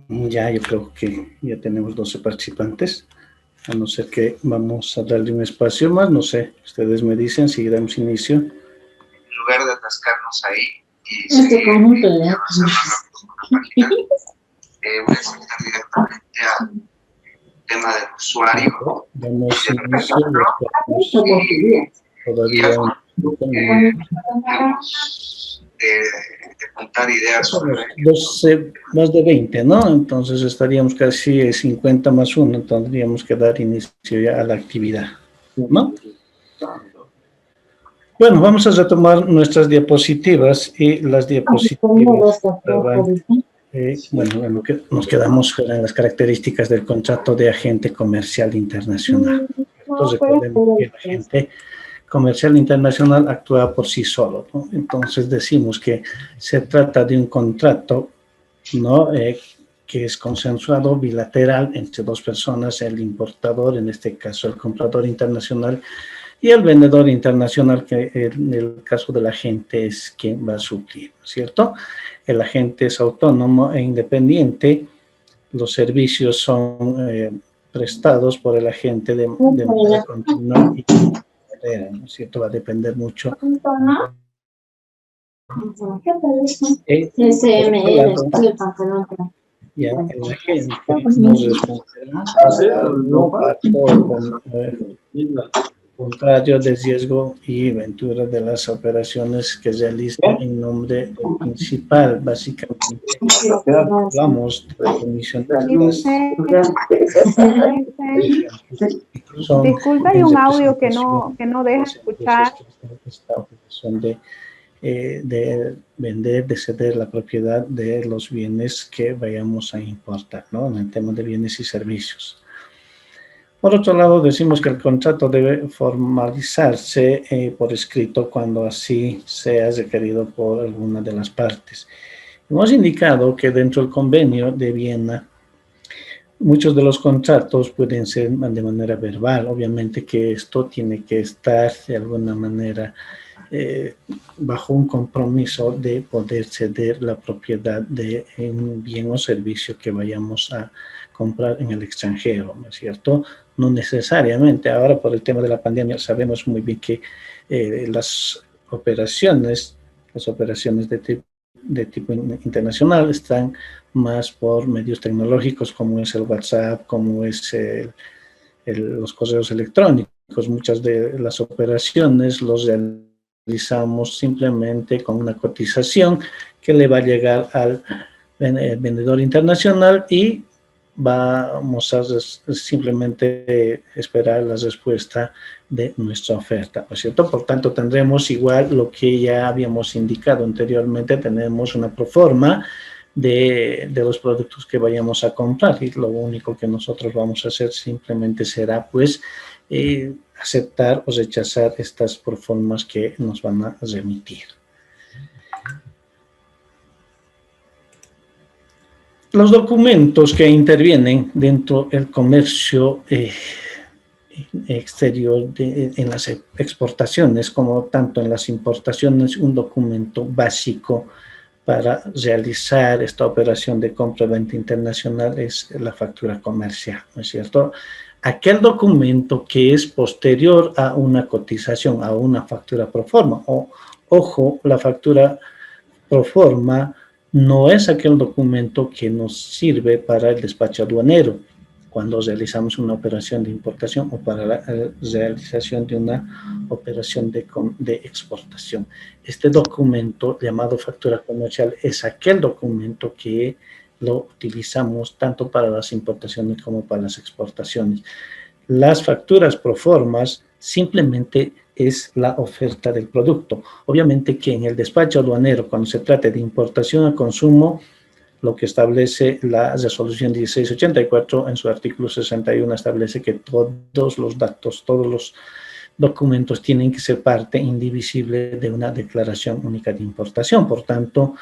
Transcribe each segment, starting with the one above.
Ya yo creo que ya tenemos 12 participantes, a no ser que vamos a darle un espacio más, no sé, ustedes me dicen si damos inicio. En lugar de atascarnos ahí y este conjunto de voy a saltar directamente al tema del usuario. Damos inicio, todavía de contar ideas sobre 12, más de 20, ¿no? Entonces estaríamos casi 50 más 1, tendríamos que dar inicio ya a la actividad, ¿no? Bueno, vamos a retomar nuestras diapositivas y las diapositivas. Bueno, nos quedamos en las características del contrato de agente comercial internacional. Entonces, recordemos que el agente comercial internacional actúa por sí solo, ¿no? Entonces decimos que se trata de un contrato, ¿no? Que es consensuado bilateral entre dos personas, el importador, en este caso el comprador internacional, y el vendedor internacional, que en el caso del agente es quien va a suplir, ¿cierto? El agente es autónomo e independiente, los servicios son prestados por el agente de manera continua y ¿no es cierto? Va a depender mucho. Ya, el agente nos responderá no contrario de riesgo y ventura de las operaciones que realiza en nombre del principal, básicamente. Hablamos de comisionistas. Disculpa, hay un audio que no deja escuchar. Son de vender, de ceder la propiedad de los bienes que vayamos a importar, ¿no? En el tema de bienes y servicios. Por otro lado, decimos que el contrato debe formalizarse por escrito cuando así sea requerido por alguna de las partes. Hemos indicado que dentro del convenio de Viena, muchos de los contratos pueden ser de manera verbal. Obviamente que esto tiene que estar de alguna manera bajo un compromiso de poder ceder la propiedad de un bien o servicio que vayamos a comprar en el extranjero, ¿no es cierto? No necesariamente. Ahora, por el tema de la pandemia, sabemos muy bien que las operaciones de tipo internacional están más por medios tecnológicos, como es el WhatsApp, como es los correos electrónicos. Muchas de las operaciones los realizamos simplemente con una cotización que le va a llegar al vendedor internacional y vamos a simplemente esperar la respuesta de nuestra oferta, ¿no es cierto? Por tanto, tendremos igual lo que ya habíamos indicado anteriormente, tenemos una proforma de los productos que vayamos a comprar y lo único que nosotros vamos a hacer simplemente será, pues, aceptar o rechazar estas proformas que nos van a remitir. Los documentos que intervienen dentro del comercio exterior, en las exportaciones como tanto en las importaciones, un documento básico para realizar esta operación de compra-venta internacional es la factura comercial, ¿no es cierto? Aquel documento que es posterior a una cotización, a una factura pro forma, ojo, la factura pro forma no es aquel documento que nos sirve para el despacho aduanero cuando realizamos una operación de importación o para la realización de una operación de exportación. Este documento llamado factura comercial es aquel documento que lo utilizamos tanto para las importaciones como para las exportaciones. Las facturas pro formas simplemente es la oferta del producto. Obviamente que en el despacho aduanero, cuando se trate de importación a consumo, lo que establece la resolución 1684 en su artículo 61 establece que todos los datos, todos los documentos tienen que ser parte indivisible de una declaración única de importación. Por tanto,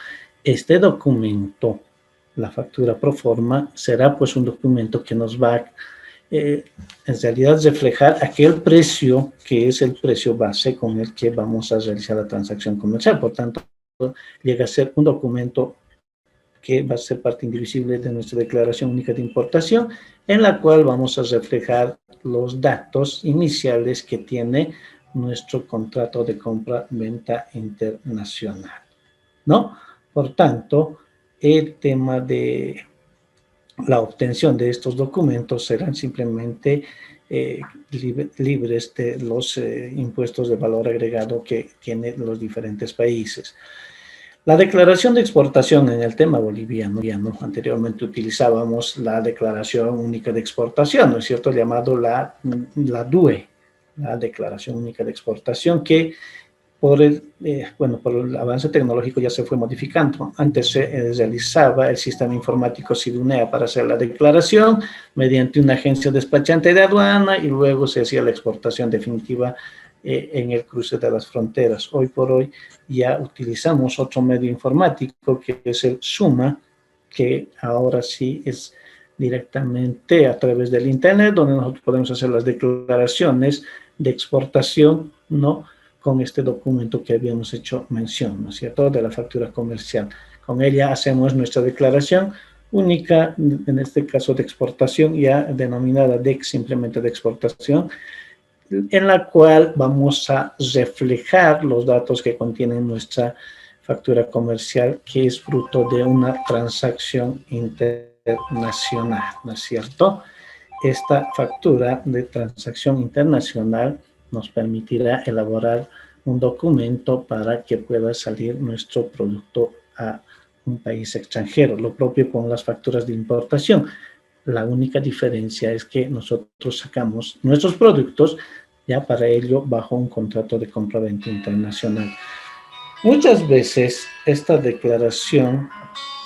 este documento, la factura pro forma, será pues un documento que nos va a en realidad reflejar aquel precio que es el precio base con el que vamos a realizar la transacción comercial. Por tanto, llega a ser un documento que va a ser parte indivisible de nuestra declaración única de importación, en la cual vamos a reflejar los datos iniciales que tiene nuestro contrato de compra-venta internacional, ¿no? Por tanto, el tema de la obtención de estos documentos serán simplemente libres de los impuestos de valor agregado que tienen los diferentes países. La declaración de exportación en el tema boliviano, anteriormente utilizábamos la declaración única de exportación, ¿no es cierto?, llamado la DUE, la declaración única de exportación, que por el avance tecnológico ya se fue modificando. Antes se realizaba el sistema informático SIDUNEA para hacer la declaración mediante una agencia despachante de aduana y luego se hacía la exportación definitiva en el cruce de las fronteras. Hoy por hoy ya utilizamos otro medio informático que es el SUMA, que ahora sí es directamente a través del Internet, donde nosotros podemos hacer las declaraciones de exportación, ¿no?, con este documento que habíamos hecho mención, ¿no es cierto?, de la factura comercial. Con ella hacemos nuestra declaración única, en este caso de exportación, ya denominada DEX, simplemente de exportación, en la cual vamos a reflejar los datos que contiene nuestra factura comercial, que es fruto de una transacción internacional, ¿no es cierto? Esta factura de transacción internacional nos permitirá elaborar un documento para que pueda salir nuestro producto a un país extranjero. Lo propio con las facturas de importación. La única diferencia es que nosotros sacamos nuestros productos ya para ello bajo un contrato de compra-venta internacional. Muchas veces esta declaración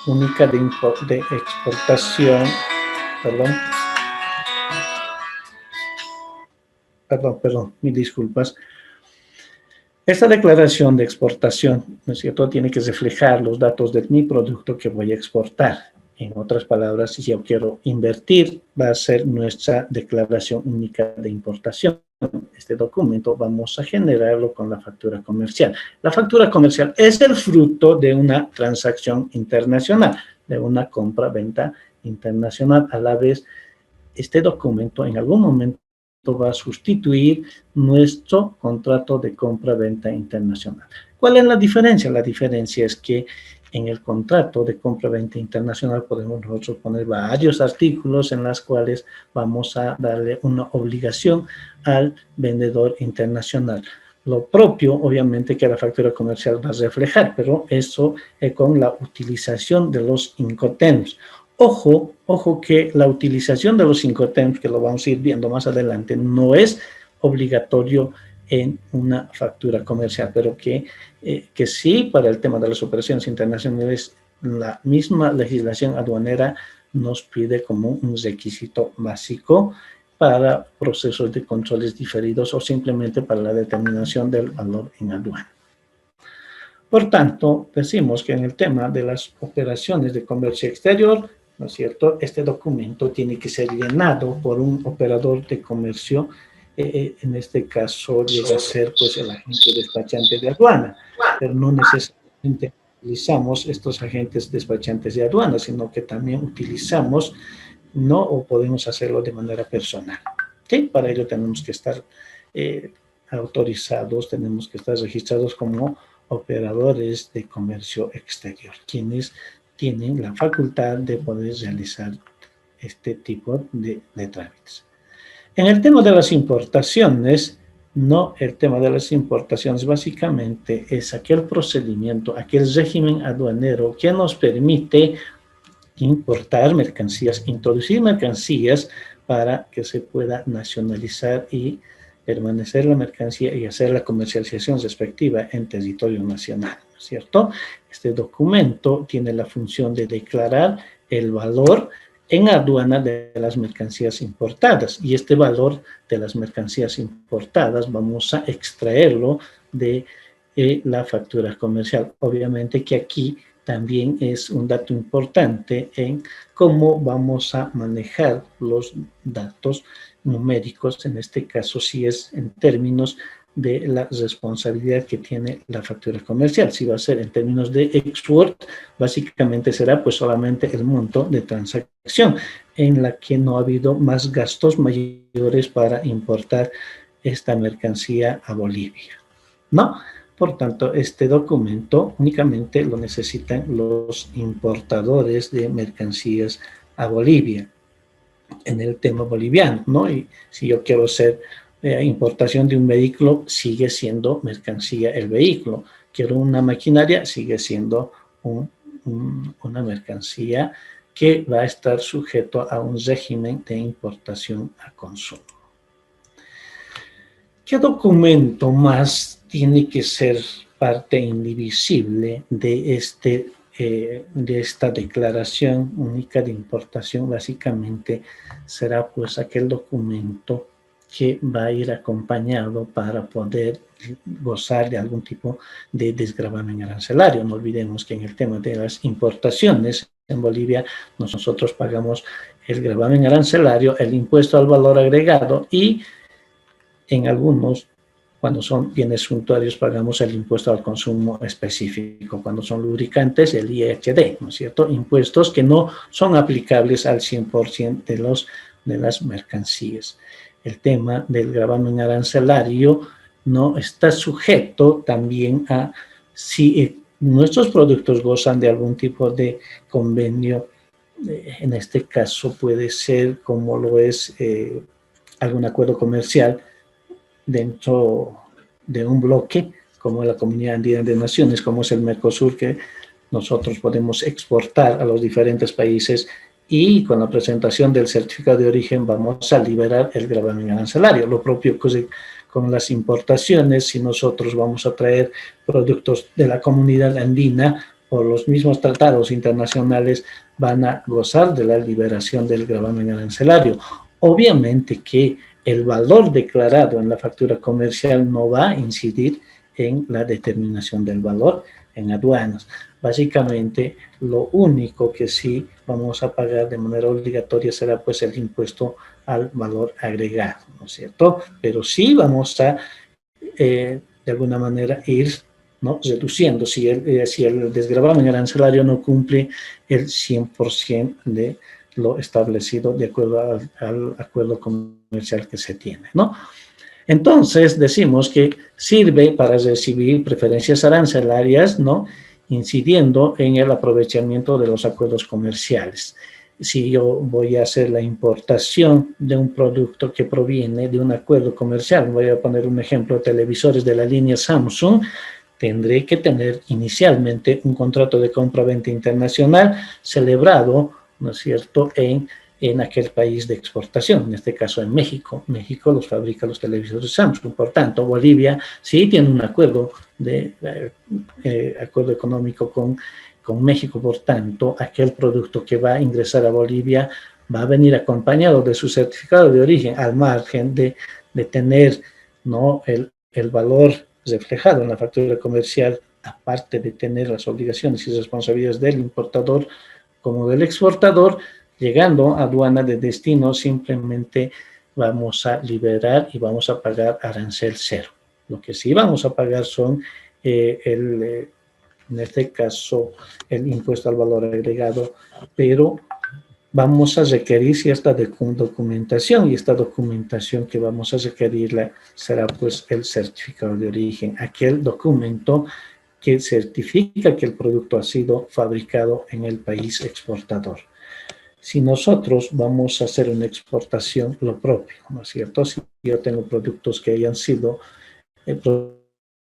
única de exportación, perdón, mis disculpas. Esta declaración de exportación, ¿no es cierto?, tiene que reflejar los datos de mi producto que voy a exportar. En otras palabras, si yo quiero invertir, va a ser nuestra declaración única de importación. Este documento vamos a generarlo con la factura comercial. La factura comercial es el fruto de una transacción internacional, de una compra-venta internacional. A la vez, este documento en algún momento va a sustituir nuestro contrato de compra-venta internacional. ¿Cuál es la diferencia? La diferencia es que en el contrato de compra-venta internacional podemos nosotros poner varios artículos en los cuales vamos a darle una obligación al vendedor internacional. Lo propio, obviamente, que la factura comercial va a reflejar, pero eso con la utilización de los Incoterms. Ojo que la utilización de los Incoterms, que lo vamos a ir viendo más adelante, no es obligatorio en una factura comercial, pero que sí, para el tema de las operaciones internacionales, la misma legislación aduanera nos pide como un requisito básico para procesos de controles diferidos o simplemente para la determinación del valor en aduana. Por tanto, decimos que en el tema de las operaciones de comercio exterior, ¿no es cierto?, este documento tiene que ser llenado por un operador de comercio. En este caso llega a ser pues el agente despachante de aduana, pero no necesariamente utilizamos estos agentes despachantes de aduana, sino que también utilizamos, no, o podemos hacerlo de manera personal. ¿Sí? Para ello tenemos que estar autorizados, tenemos que estar registrados como operadores de comercio exterior, quienes tienen la facultad de poder realizar este tipo de trámites. En el tema de las importaciones, el tema de las importaciones básicamente es aquel procedimiento, aquel régimen aduanero que nos permite importar mercancías, introducir mercancías para que se pueda nacionalizar y permanecer la mercancía y hacer la comercialización respectiva en territorio nacional, ¿no es cierto? Este documento tiene la función de declarar el valor en aduana de las mercancías importadas, y este valor de las mercancías importadas vamos a extraerlo de la factura comercial. Obviamente que aquí también es un dato importante en cómo vamos a manejar los datos numéricos, en este caso si es en términos de la responsabilidad que tiene la factura comercial. Si va a ser en términos de export, básicamente será pues solamente el monto de transacción en la que no ha habido más gastos mayores para importar esta mercancía a Bolivia, ¿no? Por tanto, este documento únicamente lo necesitan los importadores de mercancías a Bolivia en el tema boliviano, ¿no? Y si yo quiero hacer importación de un vehículo, sigue siendo mercancía el vehículo. Quiero una maquinaria, sigue siendo una mercancía que va a estar sujeto a un régimen de importación a consumo. ¿Qué documento más tiene que ser parte indivisible de esta declaración única de importación? Básicamente será pues aquel documento que va a ir acompañado para poder gozar de algún tipo de desgravamen arancelario. No olvidemos que en el tema de las importaciones en Bolivia nosotros pagamos el gravamen arancelario, el impuesto al valor agregado y en algunos, cuando son bienes suntuarios, pagamos el impuesto al consumo específico. Cuando son lubricantes, el IHD, ¿no es cierto? Impuestos que no son aplicables al 100% de las mercancías. El tema del gravamen arancelario no está sujeto también a si nuestros productos gozan de algún tipo de convenio. En este caso puede ser como lo es algún acuerdo comercial dentro de un bloque como la Comunidad Andina de Naciones, como es el Mercosur, que nosotros podemos exportar a los diferentes países y con la presentación del certificado de origen vamos a liberar el gravamen arancelario. Lo propio con las importaciones, si nosotros vamos a traer productos de la Comunidad Andina por los mismos tratados internacionales, van a gozar de la liberación del gravamen arancelario. Obviamente que el valor declarado en la factura comercial no va a incidir en la determinación del valor en aduanas. Básicamente, lo único que sí vamos a pagar de manera obligatoria será pues el impuesto al valor agregado, ¿no es cierto? Pero sí vamos a, de alguna manera, ir, ¿no?, reduciendo. Si el desgravamen arancelario no cumple el 100% de lo establecido de acuerdo al acuerdo comercial que se tiene, ¿no? Entonces, decimos que sirve para recibir preferencias arancelarias, ¿no?, incidiendo en el aprovechamiento de los acuerdos comerciales. Si yo voy a hacer la importación de un producto que proviene de un acuerdo comercial, voy a poner un ejemplo, televisores de la línea Samsung, tendré que tener inicialmente un contrato de compra-venta internacional celebrado, ¿no es cierto?, en aquel país de exportación, en este caso en México. México los fabrica los televisores Samsung. Por tanto, Bolivia sí tiene un acuerdo económico con México. Por tanto, aquel producto que va a ingresar a Bolivia va a venir acompañado de su certificado de origen, al margen de tener, ¿no?, el valor reflejado en la factura comercial, aparte de tener las obligaciones y responsabilidades del importador como del exportador. Llegando a aduana de destino, simplemente vamos a liberar y vamos a pagar arancel cero. Lo que sí vamos a pagar son, en este caso, el impuesto al valor agregado, pero vamos a requerir cierta documentación, y esta documentación que vamos a requerirla será pues el certificado de origen, aquel documento que certifica que el producto ha sido fabricado en el país exportador. Si nosotros vamos a hacer una exportación, lo propio, ¿no es cierto? Si yo tengo productos que hayan sido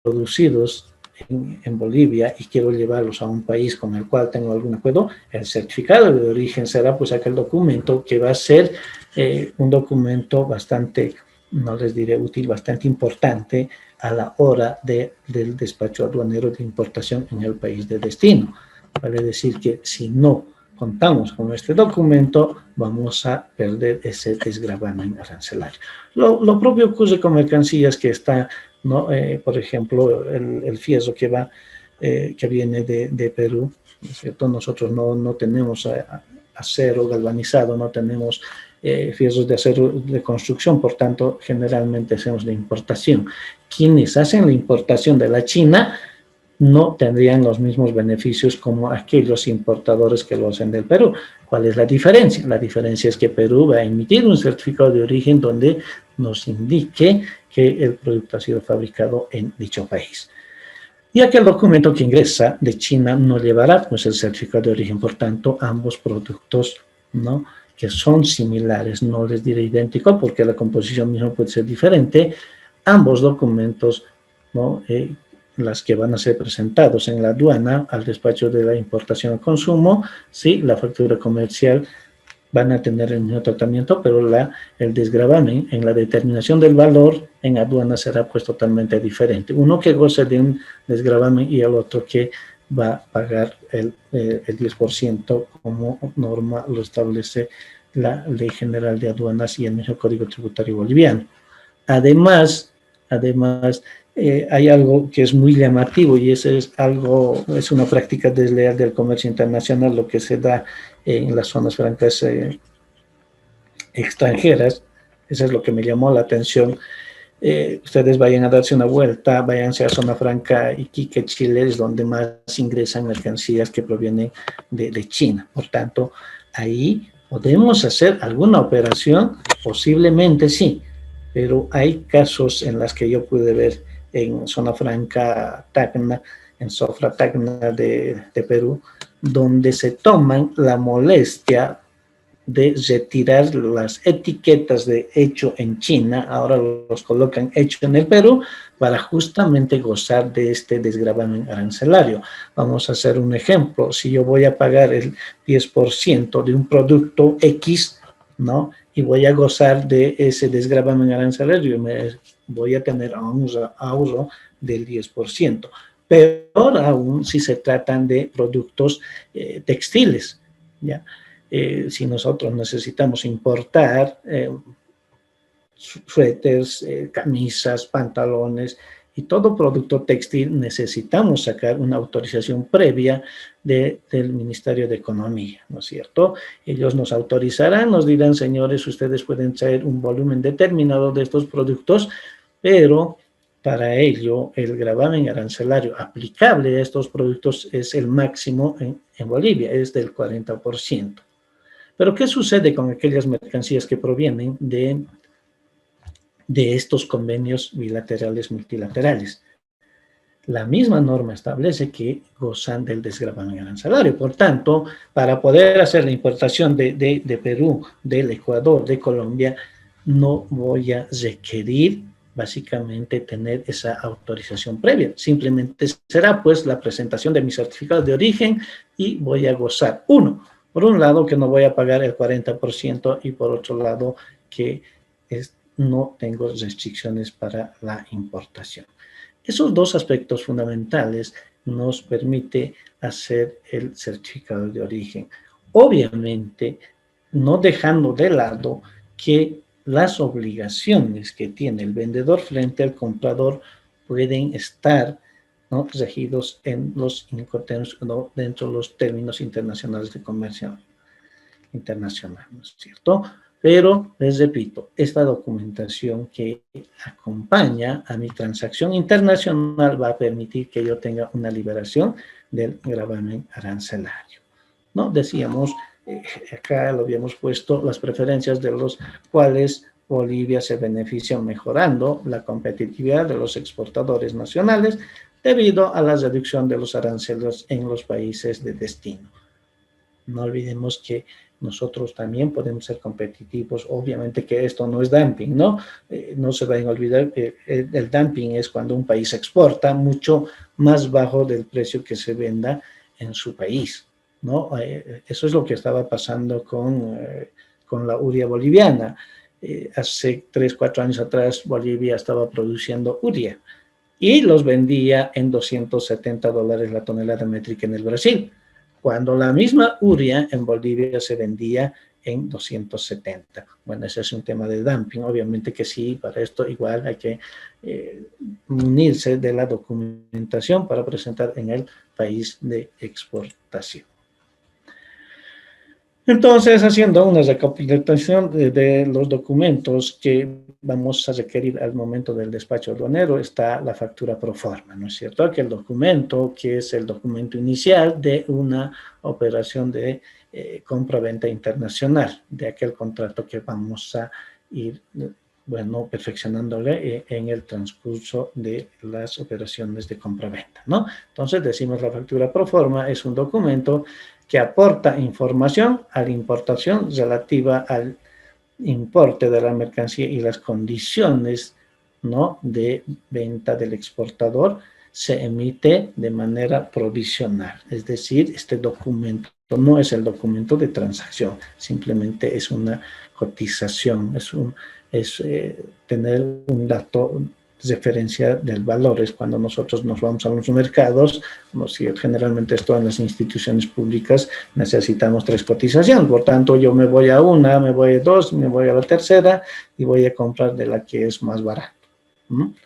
producidos en Bolivia y quiero llevarlos a un país con el cual tengo algún acuerdo, el certificado de origen será pues aquel documento que va a ser un documento bastante, no les diré útil, bastante importante a la hora del despacho aduanero de importación en el país de destino. Vale decir que si no contamos con este documento, vamos a perder ese desgravamen arancelario. Lo propio ocurre con mercancías que está, ¿no? Por ejemplo, el fierro que viene de Perú, ¿no es cierto? Nosotros no tenemos acero galvanizado, no tenemos fierros de acero de construcción, por tanto, generalmente hacemos la importación. Quienes hacen la importación de la China no tendrían los mismos beneficios como aquellos importadores que lo hacen del Perú. ¿Cuál es la diferencia? La diferencia es que Perú va a emitir un certificado de origen donde nos indique que el producto ha sido fabricado en dicho país. Y aquel documento que ingresa de China no llevará pues el certificado de origen. Por tanto, ambos productos, ¿no?, que son similares, no les diré idéntico porque la composición misma puede ser diferente, ambos documentos, ¿no?, las que van a ser presentados en la aduana al despacho de la importación al consumo, sí, la factura comercial van a tener el mismo tratamiento, pero el desgravamen en la determinación del valor en aduana será pues totalmente diferente. Uno que goce de un desgravamen y el otro que va a pagar el 10% como norma lo establece la Ley General de Aduanas y el mismo Código Tributario Boliviano. Además, hay algo que es muy llamativo y eso es una práctica desleal del comercio internacional, lo que se da en las zonas francas extranjeras. Eso es lo que me llamó la atención. Ustedes vayan a darse una vuelta, váyanse a Zona Franca Iquique, Chile, es donde más ingresan mercancías que provienen de China. Por tanto, ahí podemos hacer alguna operación, posiblemente sí, pero hay casos en los que yo pude ver en Zona Franca Tacna, en Sofra Tacna de Perú, donde se toman la molestia de retirar las etiquetas de hecho en China, ahora los colocan hecho en el Perú, para justamente gozar de este desgravamen arancelario. Vamos a hacer un ejemplo. Si yo voy a pagar el 10% de un producto X, ¿no?, y voy a gozar de ese desgravamen arancelario, voy a tener un ahorro del 10%. Peor aún si se tratan de productos textiles, ¿ya? Si nosotros necesitamos importar suéteres, camisas, pantalones y todo producto textil, necesitamos sacar una autorización previa del Ministerio de Economía, ¿no es cierto? Ellos nos autorizarán, nos dirán, señores, ustedes pueden traer un volumen determinado de estos productos, pero para ello el gravamen arancelario aplicable a estos productos es el máximo en Bolivia, es del 40%. Pero ¿qué sucede con aquellas mercancías que provienen de estos convenios bilaterales multilaterales? La misma norma establece que gozan del desgravamen arancelario. Por tanto, para poder hacer la importación de Perú, del Ecuador, de Colombia, no voy a requerir básicamente tener esa autorización previa. Simplemente será pues la presentación de mi certificado de origen y voy a gozar, por un lado, que no voy a pagar el 40% y por otro lado, que no tengo restricciones para la importación. Esos dos aspectos fundamentales nos permite hacer el certificado de origen. Obviamente, no dejando de lado que las obligaciones que tiene el vendedor frente al comprador pueden estar, ¿no?, regidos en los Incoterms, ¿no?, dentro de los términos internacionales de comercio internacional, ¿no es cierto? Pero, les repito, esta documentación que acompaña a mi transacción internacional va a permitir que yo tenga una liberación del gravamen arancelario, ¿no? Decíamos, acá lo habíamos puesto, las preferencias de los cuales Bolivia se beneficia mejorando la competitividad de los exportadores nacionales debido a la reducción de los aranceles en los países de destino. No olvidemos que nosotros también podemos ser competitivos. Obviamente que esto no es dumping, ¿no? No se vayan a olvidar que el dumping es cuando un país exporta mucho más bajo del precio que se venda en su país, ¿no? Eso es lo que estaba pasando con la urea boliviana. Hace 3, 4 años atrás Bolivia estaba produciendo urea y los vendía en $270 la tonelada métrica en el Brasil, cuando la misma urea en Bolivia se vendía en 270. Bueno, ese es un tema de dumping. Obviamente que sí, para esto igual hay que munirse de la documentación para presentar en el país de exportación. Entonces, haciendo una recopilación de los documentos que vamos a requerir al momento del despacho aduanero, está la factura pro forma, ¿no es cierto? Aquel documento que es el documento inicial de una operación de compra-venta internacional, de aquel contrato que vamos a ir, bueno, perfeccionándole en el transcurso de las operaciones de compra-venta, ¿no? Entonces, decimos la factura pro forma es un documento que aporta información a la importación relativa al importe de la mercancía y las condiciones, ¿no?, de venta del exportador, se emite de manera provisional. Es decir, este documento no es el documento de transacción, simplemente es una cotización, es tener un dato referencia del valor. Es cuando nosotros nos vamos a los mercados, como si generalmente esto en las instituciones públicas necesitamos 3 cotizaciones, por tanto yo me voy a una, me voy a 2, me voy a la tercera y voy a comprar de la que es más barata.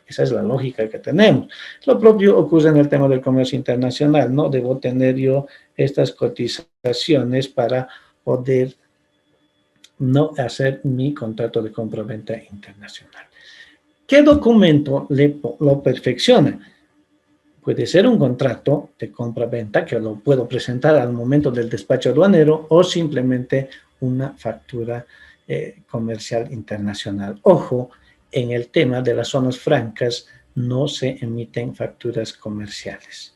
Esa es la lógica que tenemos. Lo propio ocurre en el tema del comercio internacional, ¿no? Debo tener yo estas cotizaciones para poder no hacer mi contrato de compra-venta internacional. ¿Qué documento lo perfecciona? Puede ser un contrato de compra-venta que lo puedo presentar al momento del despacho aduanero o simplemente una factura comercial internacional. Ojo, en el tema de las zonas francas no se emiten facturas comerciales.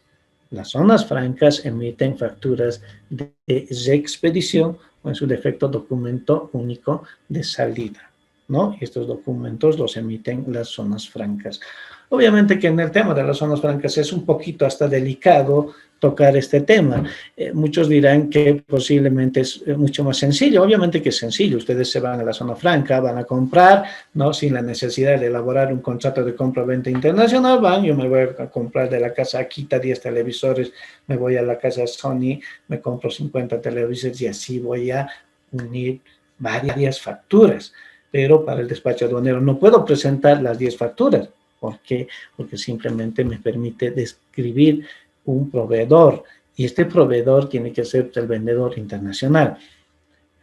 Las zonas francas emiten facturas de expedición o en su defecto documento único de salida, ¿no? Estos documentos los emiten las zonas francas. Obviamente que en el tema de las zonas francas es un poquito hasta delicado tocar este tema. Muchos dirán que posiblemente es mucho más sencillo. Obviamente que es sencillo. Ustedes se van a la zona franca, van a comprar, ¿no? Sin la necesidad de elaborar un contrato de compra-venta internacional, van, yo me voy a comprar de la casa Akita 10 televisores, me voy a la casa Sony, me compro 50 televisores y así voy a unir varias facturas. Pero para el despacho aduanero no puedo presentar las 10 facturas. ¿Por qué? Porque simplemente me permite describir un proveedor y este proveedor tiene que ser el vendedor internacional.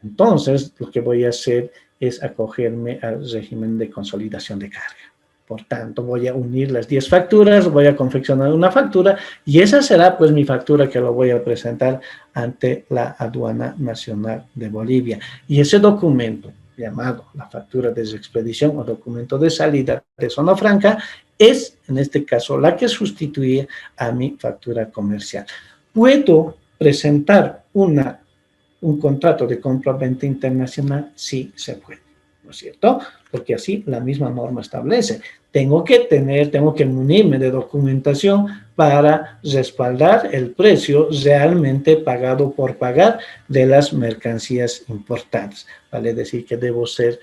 Entonces, lo que voy a hacer es acogerme al régimen de consolidación de carga. Por tanto, voy a unir las 10 facturas, voy a confeccionar una factura y esa será pues mi factura que lo voy a presentar ante la Aduana Nacional de Bolivia. Y ese documento, llamado la factura de expedición o documento de salida de zona franca, es en este caso la que sustituye a mi factura comercial. ¿Puedo presentar un contrato de compra-venta internacional? Sí, se puede, ¿no es cierto? Porque así la misma norma establece. Tengo que munirme de documentación para respaldar el precio realmente pagado por pagar de las mercancías importadas. Vale decir que debo ser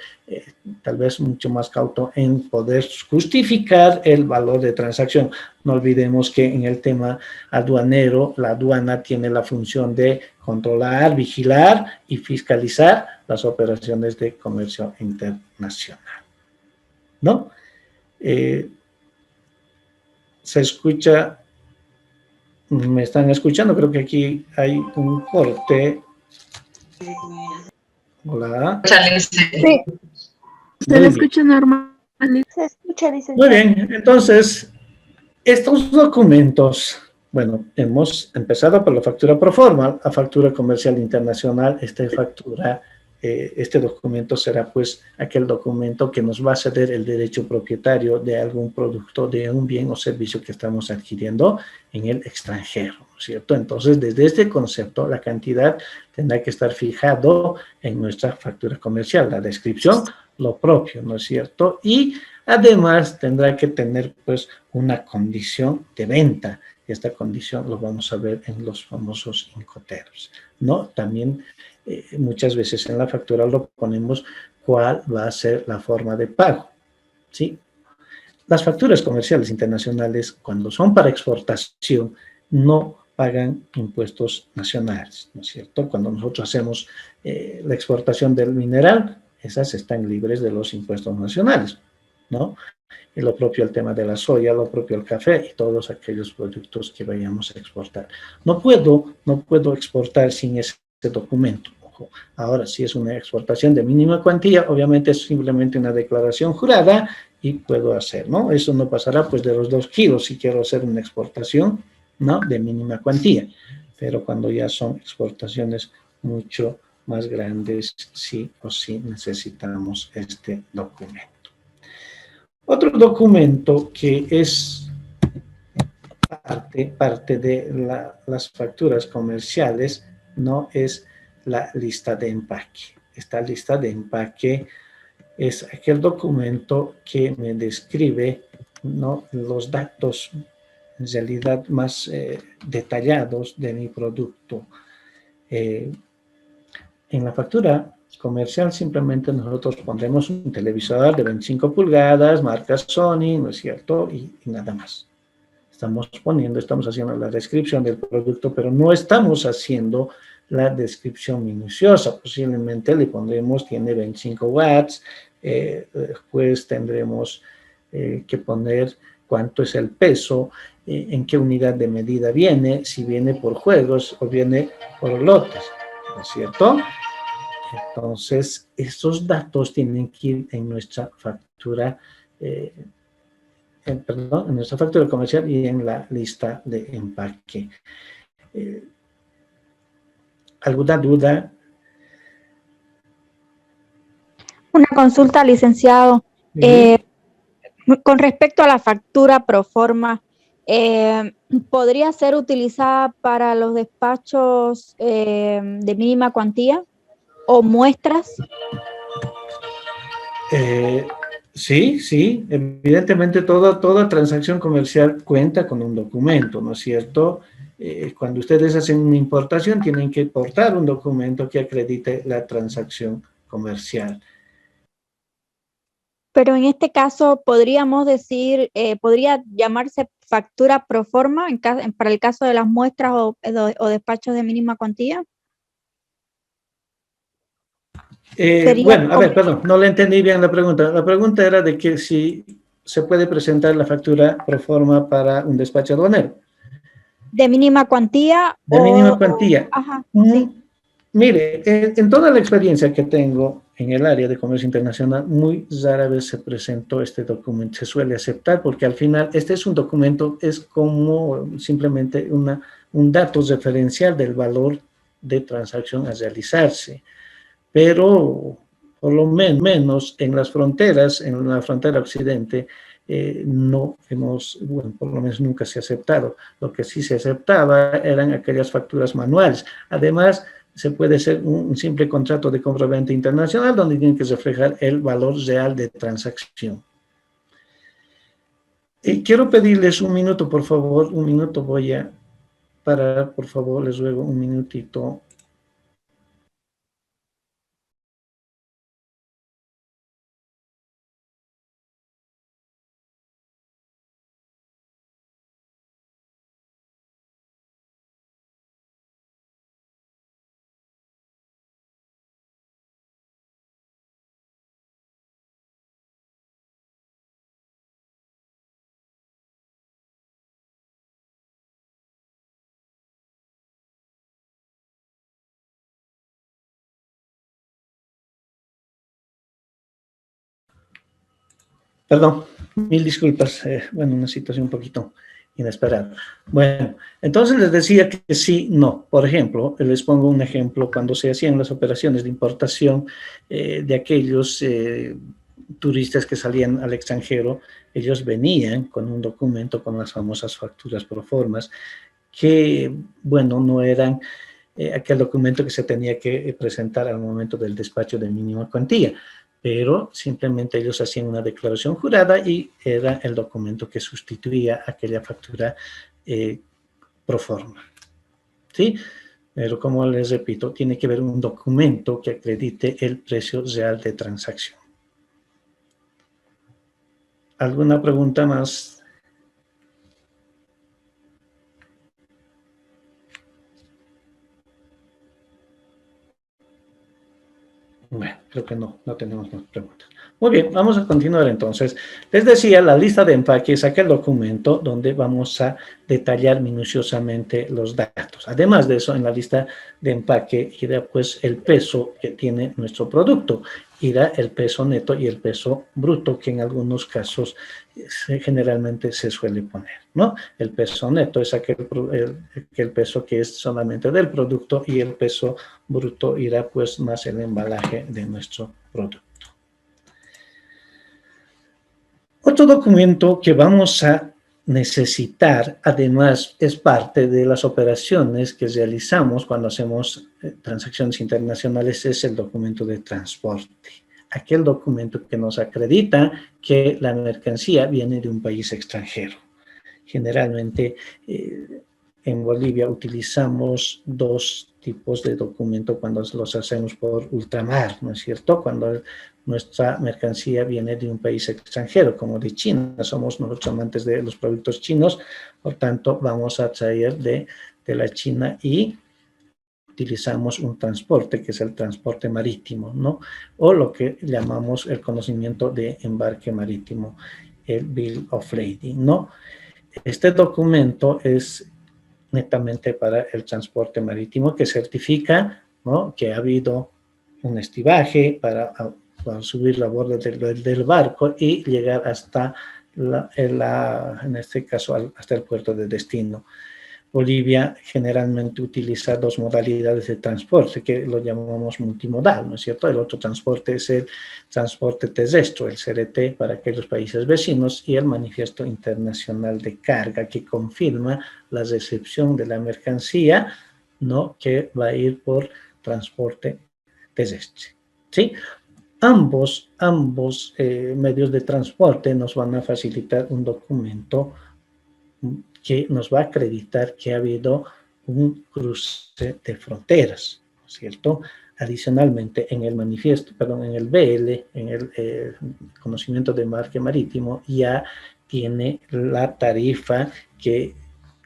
tal vez mucho más cauto en poder justificar el valor de transacción. No olvidemos que en el tema aduanero, la aduana tiene la función de controlar, vigilar y fiscalizar las operaciones de comercio internacional, ¿no? Se escucha, me están escuchando, creo que aquí hay un corte. Hola. Sí. Se le escucha normal. Se escucha, licenciado. Muy bien, entonces, estos documentos, bueno, hemos empezado por la factura pro forma, la factura comercial internacional, este documento será pues aquel documento que nos va a ceder el derecho propietario de algún producto, de un bien o servicio que estamos adquiriendo en el extranjero, ¿no es cierto? Entonces, desde este concepto, la cantidad tendrá que estar fijado en nuestra factura comercial, la descripción, lo propio, ¿no es cierto? Y además tendrá que tener pues una condición de venta. Y esta condición lo vamos a ver en los famosos incoterms, ¿no? También muchas veces en la factura lo ponemos cuál va a ser la forma de pago, ¿sí? Las facturas comerciales internacionales, cuando son para exportación, no pagan impuestos nacionales, ¿no es cierto? Cuando nosotros hacemos la exportación del mineral, esas están libres de los impuestos nacionales, ¿no? Y lo propio el tema de la soya, lo propio el café y todos aquellos productos que vayamos a exportar. No puedo exportar sin ese documento. tampoco. Ahora, si es una exportación de mínima cuantía, obviamente es simplemente una declaración jurada y puedo hacer, ¿no? Eso no pasará pues de los 2 kilos si quiero hacer una exportación, ¿no? De mínima cuantía. Pero cuando ya son exportaciones mucho más grandes, sí o sí necesitamos este documento. Otro documento que es parte de las facturas comerciales, ¿no? Es la lista de empaque. Esta lista de empaque es aquel documento que me describe, ¿no? Los datos en realidad más detallados de mi producto. En la factura comercial simplemente nosotros pondremos un televisor de 25 pulgadas, marca Sony, ¿no es cierto? Y nada más. Estamos haciendo la descripción del producto, pero no estamos haciendo la descripción minuciosa. Posiblemente le pondremos, tiene 25 watts, pues tendremos que poner cuánto es el peso, en qué unidad de medida viene, si viene por juegos o viene por lotes, ¿no es cierto? Entonces, estos datos tienen que ir en nuestra factura en nuestra factura comercial y en la lista de empaque. ¿Alguna duda? Una consulta, licenciado. Con respecto a la factura pro forma, ¿podría ser utilizada para los despachos de mínima cuantía o muestras? Sí, evidentemente toda transacción comercial cuenta con un documento, ¿no es cierto? Cuando ustedes hacen una importación tienen que portar un documento que acredite la transacción comercial. Pero en este caso podríamos decir, podría llamarse factura pro forma para el caso de las muestras o despachos de mínima cuantía. Bueno, a ver, perdón, no le entendí bien la pregunta. La pregunta era de que si se puede presentar la factura pro forma para un despacho aduanero. ¿De mínima cuantía? De mínima cuantía. Ajá, sí. Mire, en toda la experiencia que tengo en el área de comercio internacional, muy rara vez se presentó este documento. Se suele aceptar porque al final este es un documento, es como simplemente un dato referencial del valor de transacción a realizarse. Pero por lo menos en las fronteras, en la frontera occidente, no hemos, bueno, por lo menos nunca se ha aceptado. Lo que sí se aceptaba eran aquellas facturas manuales. Además, se puede hacer un simple contrato de compra-venta internacional donde tiene que reflejar el valor real de transacción. Quiero pedirles un minuto, por favor, un minuto, voy a parar, por favor, les ruego un minutito. Perdón, mil disculpas. Bueno, una situación un poquito inesperada. Bueno, entonces les decía que sí, no. Por ejemplo, les pongo un ejemplo. Cuando se hacían las operaciones de importación de aquellos turistas que salían al extranjero, ellos venían con un documento con las famosas facturas pro formas, que, bueno, no eran aquel documento que se tenía que presentar al momento del despacho de mínima cuantía, pero simplemente ellos hacían una declaración jurada y era el documento que sustituía aquella factura pro forma. ¿Sí? Pero como les repito, tiene que haber un documento que acredite el precio real de transacción. ¿Alguna pregunta más? Bueno. creo que no tenemos más preguntas. Muy bien, vamos a continuar entonces. Les decía, la lista de empaque es aquel documento donde vamos a detallar minuciosamente los datos. Además de eso, en la lista de empaque irá pues el peso que tiene nuestro producto, irá el peso neto y el peso bruto, que en algunos casos generalmente se suele poner, ¿no? El peso neto es aquel peso que es solamente del producto y el peso bruto irá pues más el embalaje de nuestro producto. Otro documento que vamos a necesitar, además, es parte de las operaciones que realizamos cuando hacemos transacciones internacionales, es el documento de transporte. Aquel documento que nos acredita que la mercancía viene de un país extranjero. Generalmente, en Bolivia utilizamos dos tipos de documento cuando los hacemos por ultramar, ¿no es cierto? Cuando nuestra mercancía viene de un país extranjero, como de China. Somos nosotros amantes de los productos chinos, por tanto, vamos a traer de la China y utilizamos un transporte, que es el transporte marítimo, ¿no? O lo que llamamos el conocimiento de embarque marítimo, el Bill of Lading, ¿no? Este documento es netamente para el transporte marítimo que certifica, ¿no?, que ha habido un estibaje para subir la borda del barco y llegar hasta, en este caso, hasta el puerto de destino. Bolivia generalmente utiliza dos modalidades de transporte, que lo llamamos multimodal, ¿no es cierto? El otro transporte es el transporte terrestre, el CRT, para aquellos países vecinos, y el manifiesto internacional de carga, que confirma la recepción de la mercancía, ¿no?, que va a ir por transporte terrestre, ¿sí? Ambos medios de transporte nos van a facilitar un documento que nos va a acreditar que ha habido un cruce de fronteras, ¿no es cierto? Adicionalmente, en el manifiesto, perdón, en el BL, en el conocimiento de embarque marítimo, ya tiene la tarifa que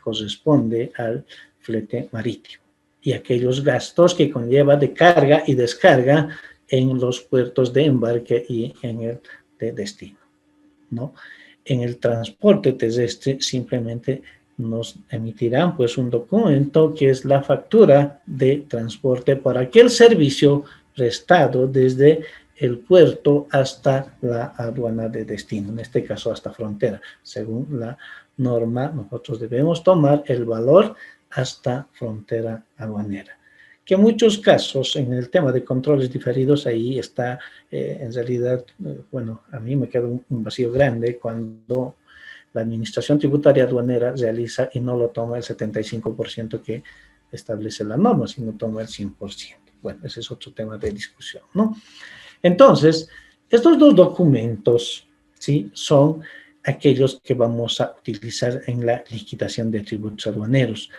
corresponde al flete marítimo y aquellos gastos que conlleva de carga y descarga en los puertos de embarque y en el de destino, ¿no? En el transporte terrestre simplemente nos emitirán pues un documento que es la factura de transporte por aquel servicio prestado desde el puerto hasta la aduana de destino, en este caso hasta frontera. Según la norma, nosotros debemos tomar el valor hasta frontera aduanera. Que en muchos casos, en el tema de controles diferidos, ahí está, en realidad, bueno, a mí me queda un vacío grande cuando la Administración Tributaria Aduanera realiza y no lo toma el 75% que establece la norma, sino toma el 100%. Bueno, ese es otro tema de discusión, ¿no? Entonces, estos dos documentos, ¿sí?, son aquellos que vamos a utilizar en la liquidación de tributos aduaneros.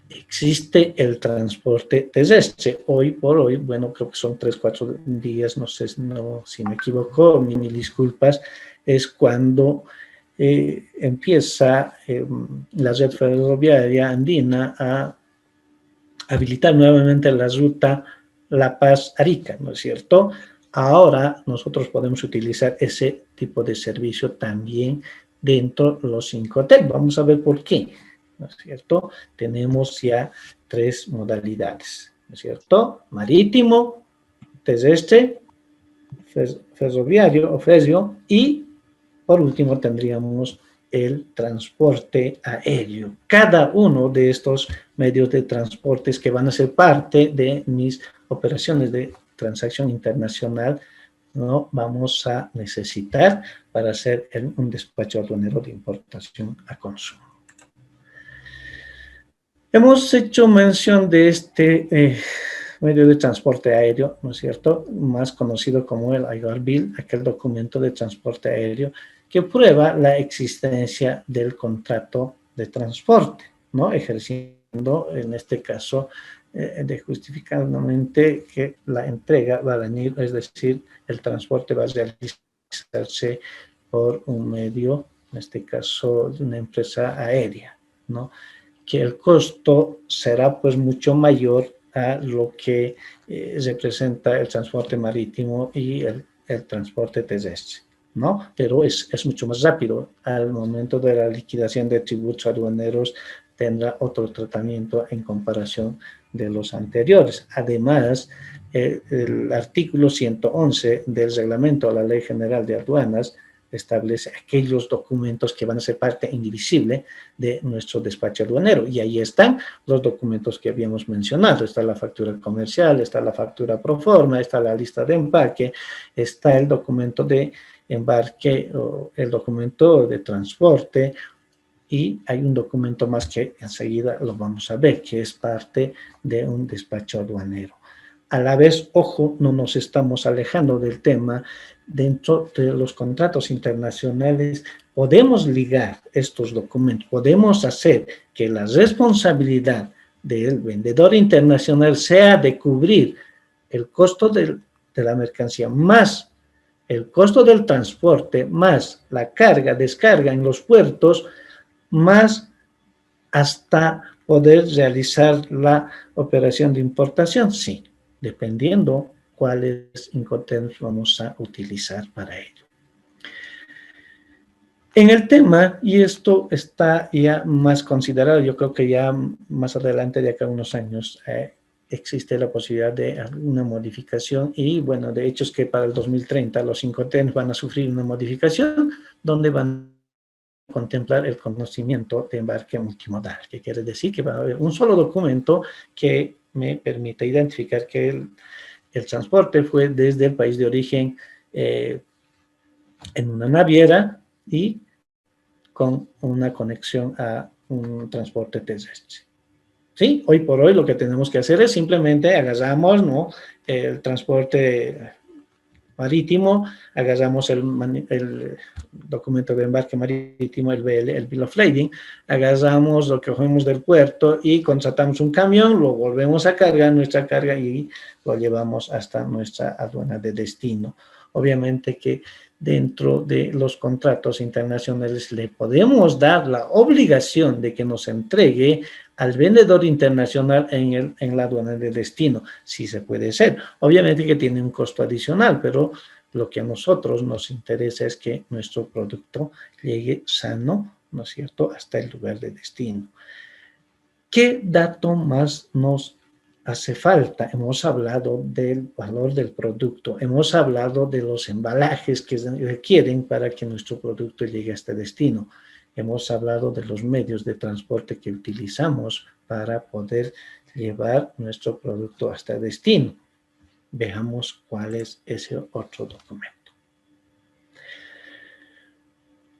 Existe el transporte terrestre. Hoy por hoy, bueno, creo que son 3, 4 días, no sé si me equivoco, mil disculpas, es cuando empieza la red ferroviaria andina a habilitar nuevamente la ruta La Paz-Arica, ¿no es cierto? Ahora nosotros podemos utilizar ese tipo de servicio también dentro de los 5 hoteles. Vamos a ver por qué, ¿no es cierto? Tenemos ya 3 modalidades, ¿no es cierto? Marítimo, terrestre, ferroviario o ferrio, y por último tendríamos el transporte aéreo. Cada uno de estos medios de transportes que van a ser parte de mis operaciones de transacción internacional, ¿no?, vamos a necesitar para hacer un despacho aduanero de importación a consumo. Hemos hecho mención de este medio de transporte aéreo, ¿no es cierto?, más conocido como el IOR Bill, aquel documento de transporte aéreo que prueba la existencia del contrato de transporte, ¿no?, ejerciendo en este caso de justificadamente que la entrega va a venir, es decir, el transporte va a realizarse por un medio, en este caso de una empresa aérea, ¿no?, que el costo será pues mucho mayor a lo que representa el transporte marítimo y el transporte terrestre, ¿no? Pero es mucho más rápido. Al momento de la liquidación de tributos aduaneros tendrá otro tratamiento en comparación de los anteriores. Además, el artículo 111 del reglamento de la Ley General de Aduanas establece aquellos documentos que van a ser parte indivisible de nuestro despacho aduanero. Y ahí están los documentos que habíamos mencionado. Está la factura comercial, está la factura pro forma, está la lista de empaque, está el documento de embarque o el documento de transporte, y hay un documento más que enseguida lo vamos a ver, que es parte de un despacho aduanero. A la vez, ojo, no nos estamos alejando del tema. Dentro de los contratos internacionales podemos ligar estos documentos, podemos hacer que la responsabilidad del vendedor internacional sea de cubrir el costo de la mercancía más el costo del transporte, más la carga, descarga en los puertos, más hasta poder realizar la operación de importación, sí, dependiendo cuáles Incoterms vamos a utilizar para ello. En el tema, y esto está ya más considerado, yo creo que ya más adelante, de acá a unos años, existe la posibilidad de una modificación, y bueno, de hecho es que para el 2030 los Incoterms van a sufrir una modificación donde van a contemplar el conocimiento de embarque multimodal, que quiere decir que va a haber un solo documento que me permita identificar que el transporte fue desde el país de origen en una naviera y con una conexión a un transporte terrestre. ¿Sí? Hoy por hoy lo que tenemos que hacer es simplemente agarramos, ¿no?, el transporte marítimo, agarramos el documento de embarque marítimo, el BL, el Bill of Lading, agarramos lo que cogemos del puerto y contratamos un camión, lo volvemos a cargar, nuestra carga, y lo llevamos hasta nuestra aduana de destino. Obviamente que dentro de los contratos internacionales le podemos dar la obligación de que nos entregue al vendedor internacional en la aduana de destino. Sí se puede hacer. Obviamente que tiene un costo adicional, pero lo que a nosotros nos interesa es que nuestro producto llegue sano, ¿no es cierto?, hasta el lugar de destino. ¿Qué dato más nos hace falta? Hemos hablado del valor del producto, hemos hablado de los embalajes que se requieren para que nuestro producto llegue a este destino. Hemos hablado de los medios de transporte que utilizamos para poder llevar nuestro producto hasta el destino. Veamos cuál es ese otro documento.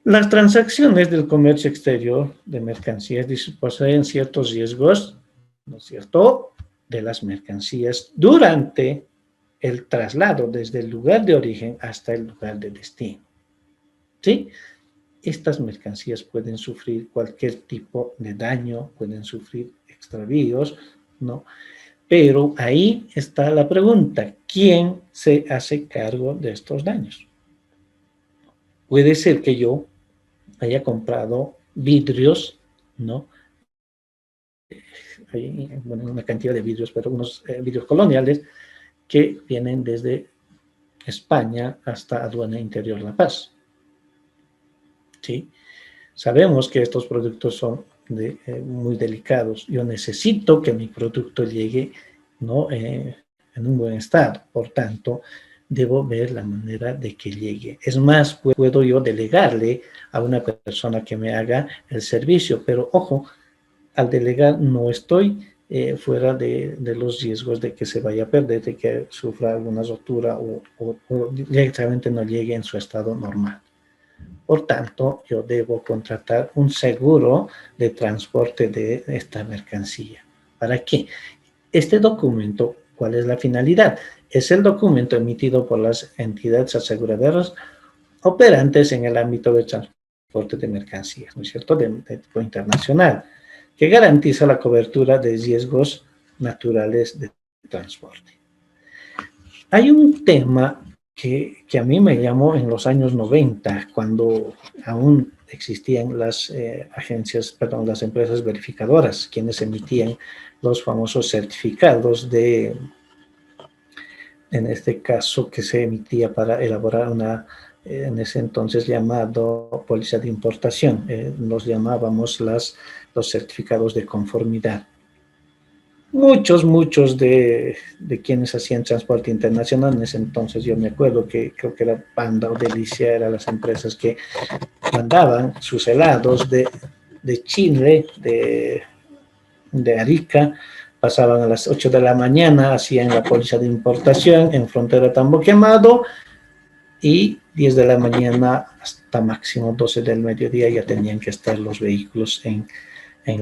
Las transacciones del comercio exterior de mercancías poseen ciertos riesgos, ¿no es cierto?, de las mercancías durante el traslado desde el lugar de origen hasta el lugar de destino. ¿Sí? Estas mercancías pueden sufrir cualquier tipo de daño, pueden sufrir extravíos, ¿no? Pero ahí está la pregunta: ¿quién se hace cargo de estos daños? Puede ser que yo haya comprado vidrios, ¿no? Hay, bueno, una cantidad de vidrios, pero unos vidrios coloniales que vienen desde España hasta Aduana Interior La Paz. ¿Sí? Sabemos que estos productos son muy delicados. Yo necesito que mi producto llegue, ¿no?, en un buen estado. Por tanto, debo ver la manera de que llegue. Es más, puedo yo delegarle a una persona que me haga el servicio, pero ojo, al delegar no estoy fuera de los riesgos de que se vaya a perder, de que sufra alguna rotura o directamente no llegue en su estado normal. Por tanto, yo debo contratar un seguro de transporte de esta mercancía. ¿Para qué? Este documento, ¿cuál es la finalidad? Es el documento emitido por las entidades aseguradoras operantes en el ámbito de transporte de mercancías, ¿no es cierto?, de tipo internacional, que garantiza la cobertura de riesgos naturales de transporte. Hay un tema que a mí me llamó en los años 90, cuando aún existían las las empresas verificadoras, quienes emitían los famosos certificados en este caso, que se emitía para elaborar en ese entonces llamado póliza de importación. Los llamábamos los certificados de conformidad. Muchos de quienes hacían transporte internacional en ese entonces, yo me acuerdo que creo que era Panda o Delicia, eran las empresas que mandaban sus helados de Chile, de Arica, pasaban a las 8 de la mañana, hacían la póliza de importación en frontera Tambo Quemado, y 10 de la mañana hasta máximo 12 del mediodía ya tenían que estar los vehículos en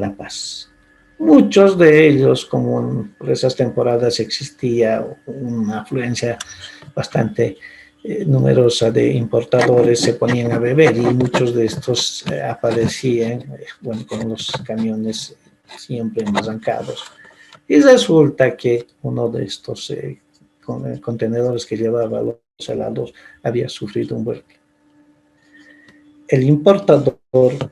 La Paz. Muchos de ellos, como por esas temporadas existía una afluencia bastante numerosa de importadores, se ponían a beber, y muchos de estos aparecían con los camiones siempre embarrancados. Y resulta que uno de estos contenedores que llevaba los helados había sufrido un vuelco. El importador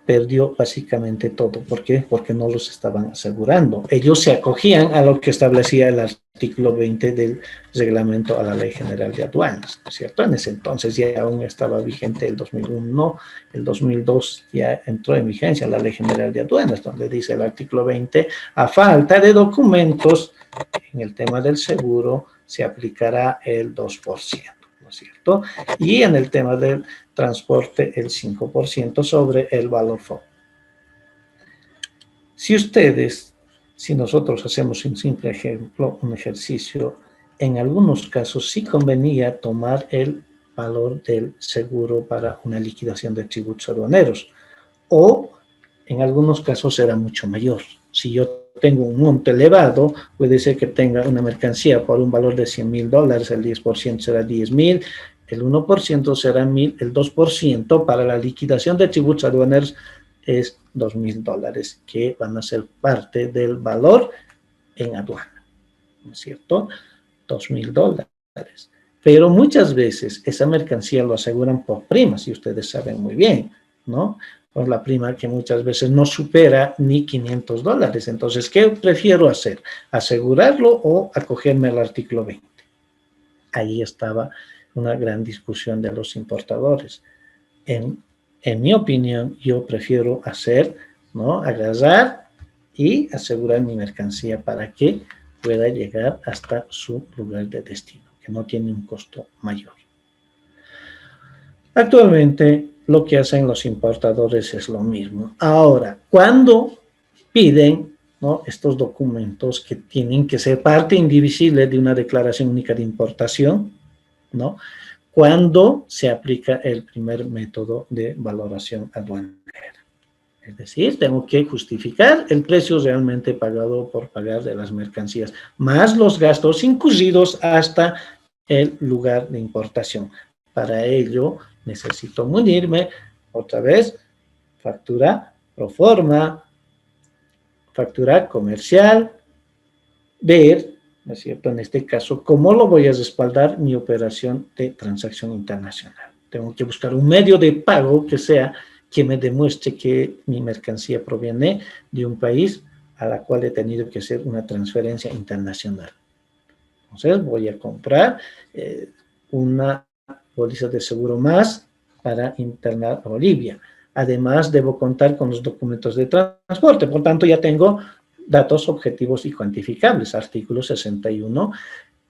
perdió básicamente todo. ¿Por qué? Porque no los estaban asegurando. Ellos se acogían a lo que establecía el artículo 20 del reglamento a la Ley General de Aduanas, ¿no es cierto? En ese entonces ya aún estaba vigente el 2001, el 2002 ya entró en vigencia la Ley General de Aduanas, donde dice el artículo 20, a falta de documentos en el tema del seguro se aplicará el 2%. ¿Cierto? Y en el tema del transporte el 5% sobre el valor FOB. Si nosotros hacemos un simple ejemplo, un ejercicio, en algunos casos sí convenía tomar el valor del seguro para una liquidación de tributos aduaneros, o en algunos casos era mucho mayor. Si yo tengo un monto elevado, puede ser que tenga una mercancía por un valor de $100,000, el 10% será 10,000, el 1% será 1,000, el 2% para la liquidación de tributos aduaneros es $2,000, que van a ser parte del valor en aduana, ¿no es cierto? $2,000. Pero muchas veces esa mercancía lo aseguran por primas, y ustedes saben muy bien, ¿no? Por la prima que muchas veces no supera ni $500. Entonces, ¿qué prefiero hacer? ¿Asegurarlo o acogerme al artículo 20? Ahí estaba una gran discusión de los importadores. En mi opinión, yo prefiero agarrar y asegurar mi mercancía para que pueda llegar hasta su lugar de destino, que no tiene un costo mayor. Actualmente, lo que hacen los importadores es lo mismo. Ahora, cuando piden estos documentos que tienen que ser parte indivisible de una declaración única de importación, cuando se aplica el primer método de valoración aduanera. Es decir, tengo que justificar el precio realmente pagado por pagar de las mercancías, más los gastos incurridos hasta el lugar de importación. Para ello, necesito munirme, otra vez, factura pro forma, factura comercial, ver, ¿no es cierto?, en este caso, cómo lo voy a respaldar mi operación de transacción internacional. Tengo que buscar un medio de pago que me demuestre que mi mercancía proviene de un país a la cual he tenido que hacer una transferencia internacional. Entonces, voy a comprar una póliza de seguro más para internar a Bolivia. Además, debo contar con los documentos de transporte. Por tanto, ya tengo datos objetivos y cuantificables. Artículo 61,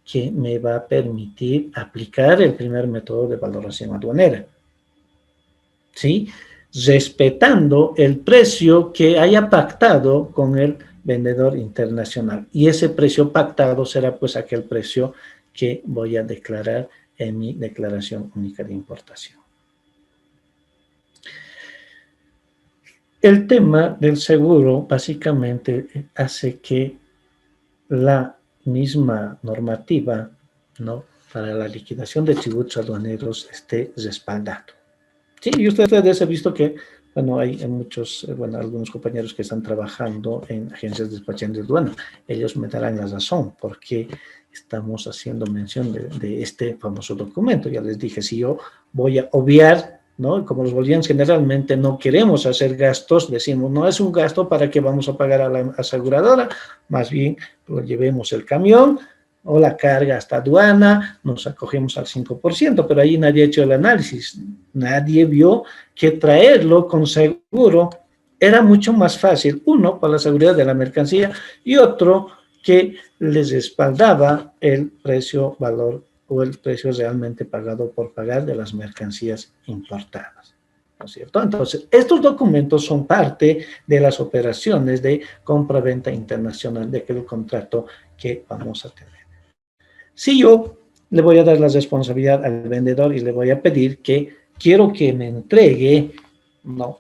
que me va a permitir aplicar el primer método de valoración aduanera. ¿Sí? Respetando el precio que haya pactado con el vendedor internacional. Y ese precio pactado será pues aquel precio que voy a declarar en mi declaración única de importación. El tema del seguro básicamente hace que la misma normativa, para la liquidación de tributos aduaneros esté respaldado. Sí, y ustedes han visto que Bueno, hay muchos, bueno, algunos compañeros que están trabajando en agencias despachantes de aduana. Ellos me darán la razón porque estamos haciendo mención de este famoso documento. Ya les dije, si yo voy a obviar, ¿no? Como los bolivianos generalmente no queremos hacer gastos, decimos, no es un gasto para que vamos a pagar a la aseguradora, más bien lo llevemos el camión o la carga hasta aduana, nos acogemos al 5%, pero ahí nadie ha hecho el análisis, nadie vio que traerlo con seguro era mucho más fácil, uno, para la seguridad de la mercancía, y otro, que les respaldaba el precio, valor o el precio realmente pagado por pagar de las mercancías importadas, ¿no es cierto? Entonces, estos documentos son parte de las operaciones de compra-venta internacional de aquel contrato que vamos a tener. Si yo le voy a dar la responsabilidad al vendedor y le voy a pedir que quiero que me entregue, ¿no?,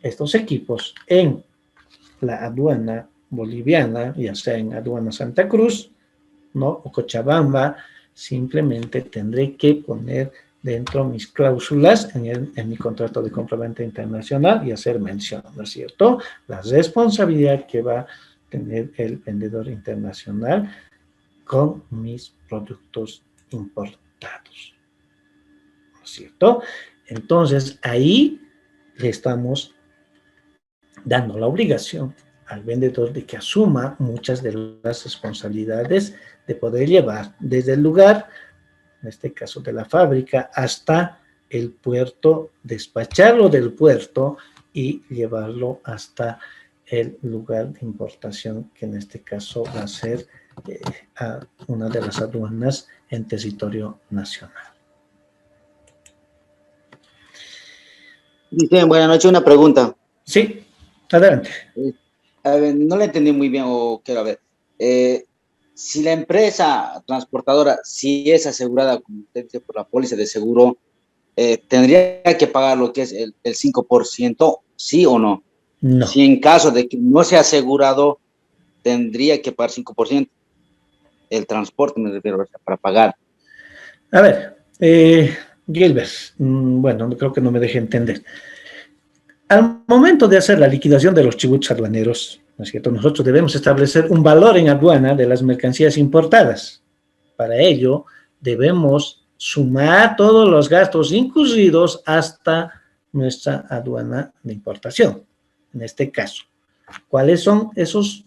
estos equipos en la aduana boliviana, ya sea en aduana Santa Cruz, ¿no?, o Cochabamba, simplemente tendré que poner dentro mis cláusulas en mi contrato de compra-venta internacional y hacer mención, ¿no es cierto?, la responsabilidad que va a tener el vendedor internacional con mis productos importados, ¿no es cierto? Entonces, ahí le estamos dando la obligación al vendedor de que asuma muchas de las responsabilidades de poder llevar desde el lugar, en este caso de la fábrica, hasta el puerto, despacharlo del puerto y llevarlo hasta el lugar de importación, que en este caso va a ser a una de las aduanas en territorio nacional. Dice, buenas noches, una pregunta. Sí, adelante. A ver, no le entendí muy bien o quiero ver. Si la empresa transportadora, si es asegurada, como usted dice, por la póliza de seguro, ¿tendría que pagar lo que es el 5%, sí o no? No. Si en caso de que no sea asegurado, tendría que pagar 5%. El transporte, me refiero, para pagar. A ver, Gilbert, bueno, creo que no me deje entender. Al momento de hacer la liquidación de los tributos aduaneros, ¿no es cierto?, nosotros debemos establecer un valor en aduana de las mercancías importadas. Para ello, debemos sumar todos los gastos incurridos hasta nuestra aduana de importación. En este caso, ¿cuáles son esos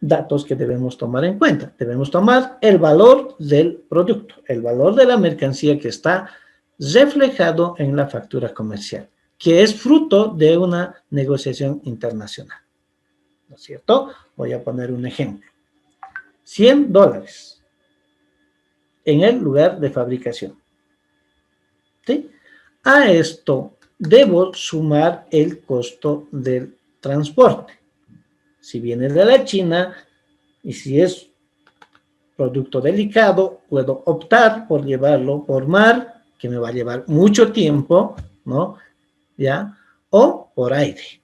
datos que debemos tomar en cuenta? Debemos tomar el valor del producto, el valor de la mercancía que está reflejado en la factura comercial, que es fruto de una negociación internacional, ¿no es cierto? Voy a poner un ejemplo. $100 en el lugar de fabricación, ¿sí? A esto debo sumar el costo del transporte. Si viene de la China y si es producto delicado, puedo optar por llevarlo por mar, que me va a llevar mucho tiempo, ¿no?, ¿ya?, o por aire.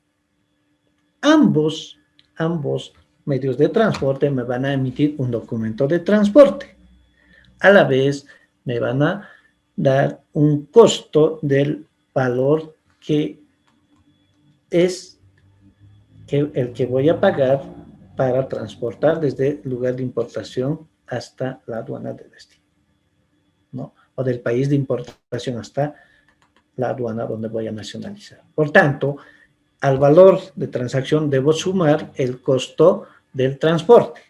Ambos medios de transporte me van a emitir un documento de transporte. A la vez me van a dar un costo del valor que es el que voy a pagar para transportar desde el lugar de importación hasta la aduana de destino, ¿no?, o del país de importación hasta la aduana donde voy a nacionalizar. Por tanto, al valor de transacción debo sumar el costo del transporte,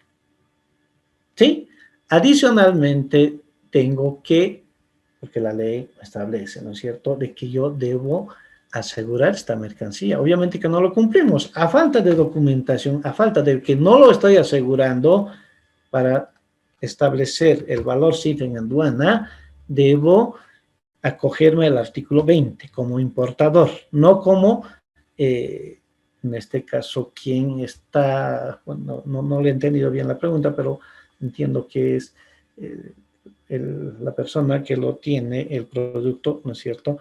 ¿sí? Adicionalmente, tengo que, porque la ley establece, ¿no es cierto?, de que yo debo asegurar esta mercancía. Obviamente que no lo cumplimos. A falta de documentación, a falta de que no lo estoy asegurando para establecer el valor CIF en aduana, debo acogerme al artículo 20 como importador, no como, en este caso, quien está, bueno, no le he entendido bien la pregunta, pero entiendo que es la persona que lo tiene, el producto, ¿no es cierto?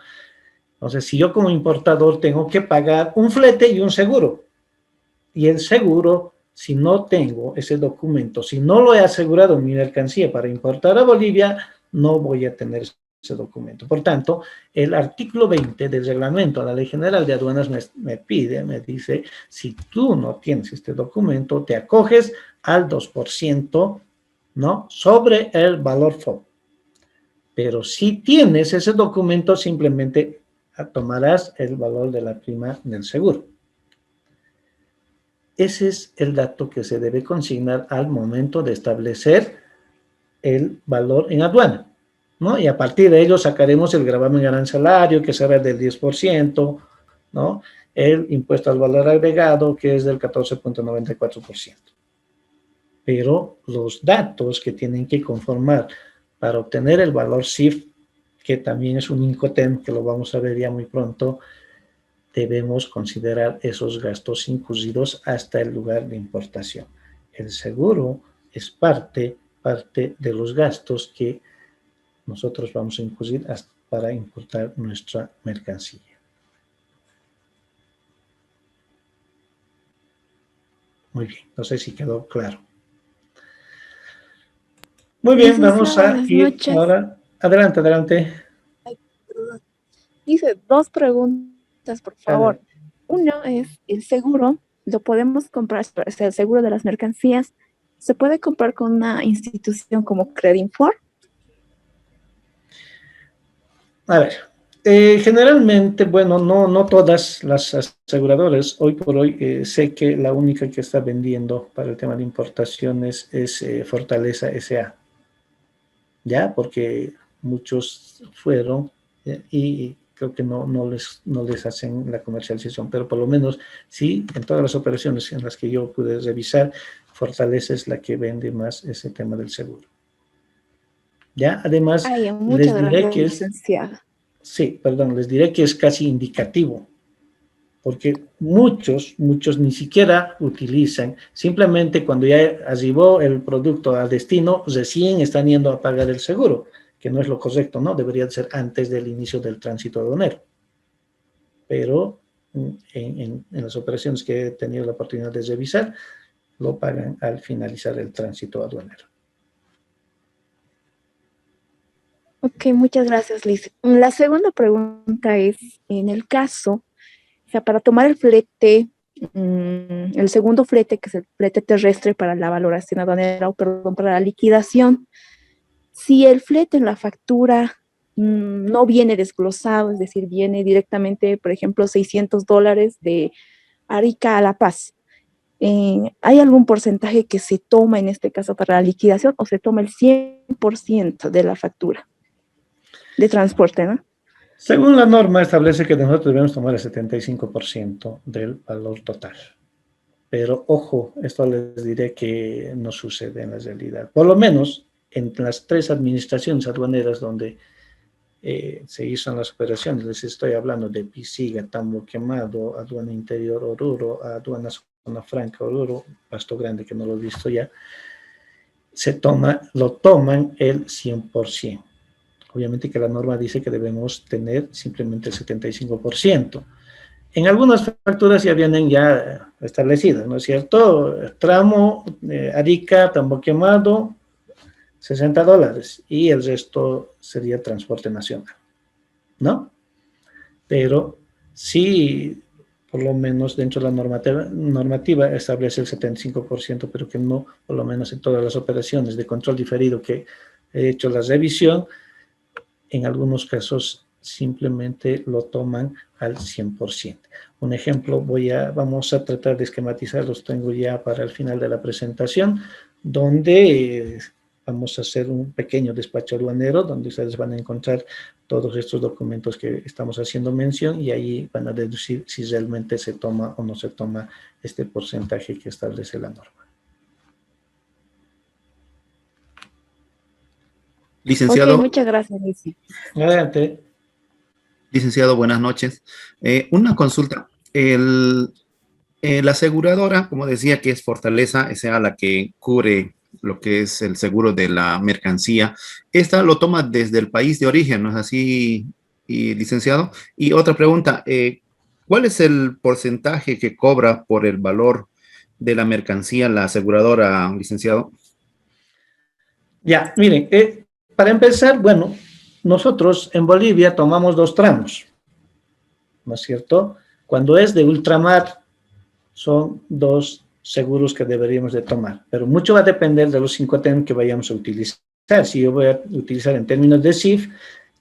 Entonces, si yo como importador tengo que pagar un flete y un seguro, y el seguro, si no tengo ese documento, si no lo he asegurado en mi mercancía para importar a Bolivia, no voy a tener ese documento. Por tanto, el artículo 20 del reglamento de la Ley General de Aduanas me dice, si tú no tienes este documento, te acoges al 2%, ¿no?, sobre el valor FOB. Pero si tienes ese documento, simplemente tomarás el valor de la prima del seguro. Ese es el dato que se debe consignar al momento de establecer el valor en aduana, ¿no? Y a partir de ello sacaremos el gravamen arancelario, que será del 10%, ¿no? El impuesto al valor agregado, que es del 14.94%. Pero los datos que tienen que conformar para obtener el valor CIF, que también es un Incoterm, que lo vamos a ver ya muy pronto, debemos considerar esos gastos incluidos hasta el lugar de importación. El seguro es parte de los gastos que nosotros vamos a incluir para importar nuestra mercancía. Muy bien, no sé si quedó claro. Muy bien, vamos a ir ahora. Adelante, adelante. Dice 2 preguntas, por favor. Uno es, el seguro, lo podemos comprar, o sea, el seguro de las mercancías, ¿se puede comprar con una institución como Credinfor? A ver, generalmente, bueno, no todas las aseguradoras, hoy por hoy, sé que la única que está vendiendo para el tema de importaciones es Fortaleza S.A., ¿ya? Porque muchos fueron y creo que no les hacen la comercialización, pero por lo menos sí, en todas las operaciones en las que yo pude revisar, Fortaleza es la que vende más ese tema del seguro. ¿Ya? Además, les diré que es... Sí, perdón, les diré que es casi indicativo, porque muchos ni siquiera utilizan, simplemente cuando ya arribó el producto al destino, recién están yendo a pagar el seguro, que no es lo correcto, ¿no? Debería ser antes del inicio del tránsito aduanero. Pero en las operaciones que he tenido la oportunidad de revisar, lo pagan al finalizar el tránsito aduanero. Ok, muchas gracias, Liz. La segunda pregunta es, en el caso, o sea, para tomar el flete, el segundo flete, que es el flete terrestre para la valoración aduanera, o perdón, para la liquidación, si el flete en la factura no viene desglosado, es decir, viene directamente, por ejemplo, $600 de Arica a La Paz, ¿hay algún porcentaje que se toma en este caso para la liquidación o se toma el 100% de la factura de transporte, ¿no? Según la norma establece que nosotros debemos tomar el 75% del valor total. Pero ojo, esto les diré que no sucede en la realidad. Por lo menos en las 3 administraciones aduaneras donde se hizo las operaciones, les estoy hablando de Pisiga, Tambo Quemado, Aduana Interior Oruro, Aduana Zona Franca Oruro, Pasto Grande, que no lo he visto ya, lo toman el 100%. Obviamente que la norma dice que debemos tener simplemente el 75%. En algunas facturas ya vienen ya establecidas, ¿no es cierto? Tramo, Arica, Tambo Quemado, $60, y el resto sería transporte nacional, ¿no? Pero sí, por lo menos dentro de la normativa establece el 75%, pero que no, por lo menos en todas las operaciones de control diferido que he hecho la revisión, en algunos casos simplemente lo toman al 100%. Un ejemplo, vamos a tratar de esquematizar, los tengo ya para el final de la presentación, donde vamos a hacer un pequeño despacho aduanero, donde ustedes van a encontrar todos estos documentos que estamos haciendo mención, y ahí van a deducir si realmente se toma o no se toma este porcentaje que establece la norma. Licenciado. Ok, muchas gracias, Luis. Adelante. Licenciado, buenas noches. Una consulta. La aseguradora, como decía, que es Fortaleza, esa la que cubre lo que es el seguro de la mercancía, esta lo toma desde el país de origen, ¿no es así, licenciado? Y otra pregunta, ¿cuál es el porcentaje que cobra por el valor de la mercancía la aseguradora, licenciado? Ya, miren, para empezar, bueno, nosotros en Bolivia tomamos 2 tramos, ¿no es cierto? Cuando es de ultramar, son 2 seguros que deberíamos de tomar, pero mucho va a depender de los Incoterms que vayamos a utilizar. Si yo voy a utilizar en términos de CIF,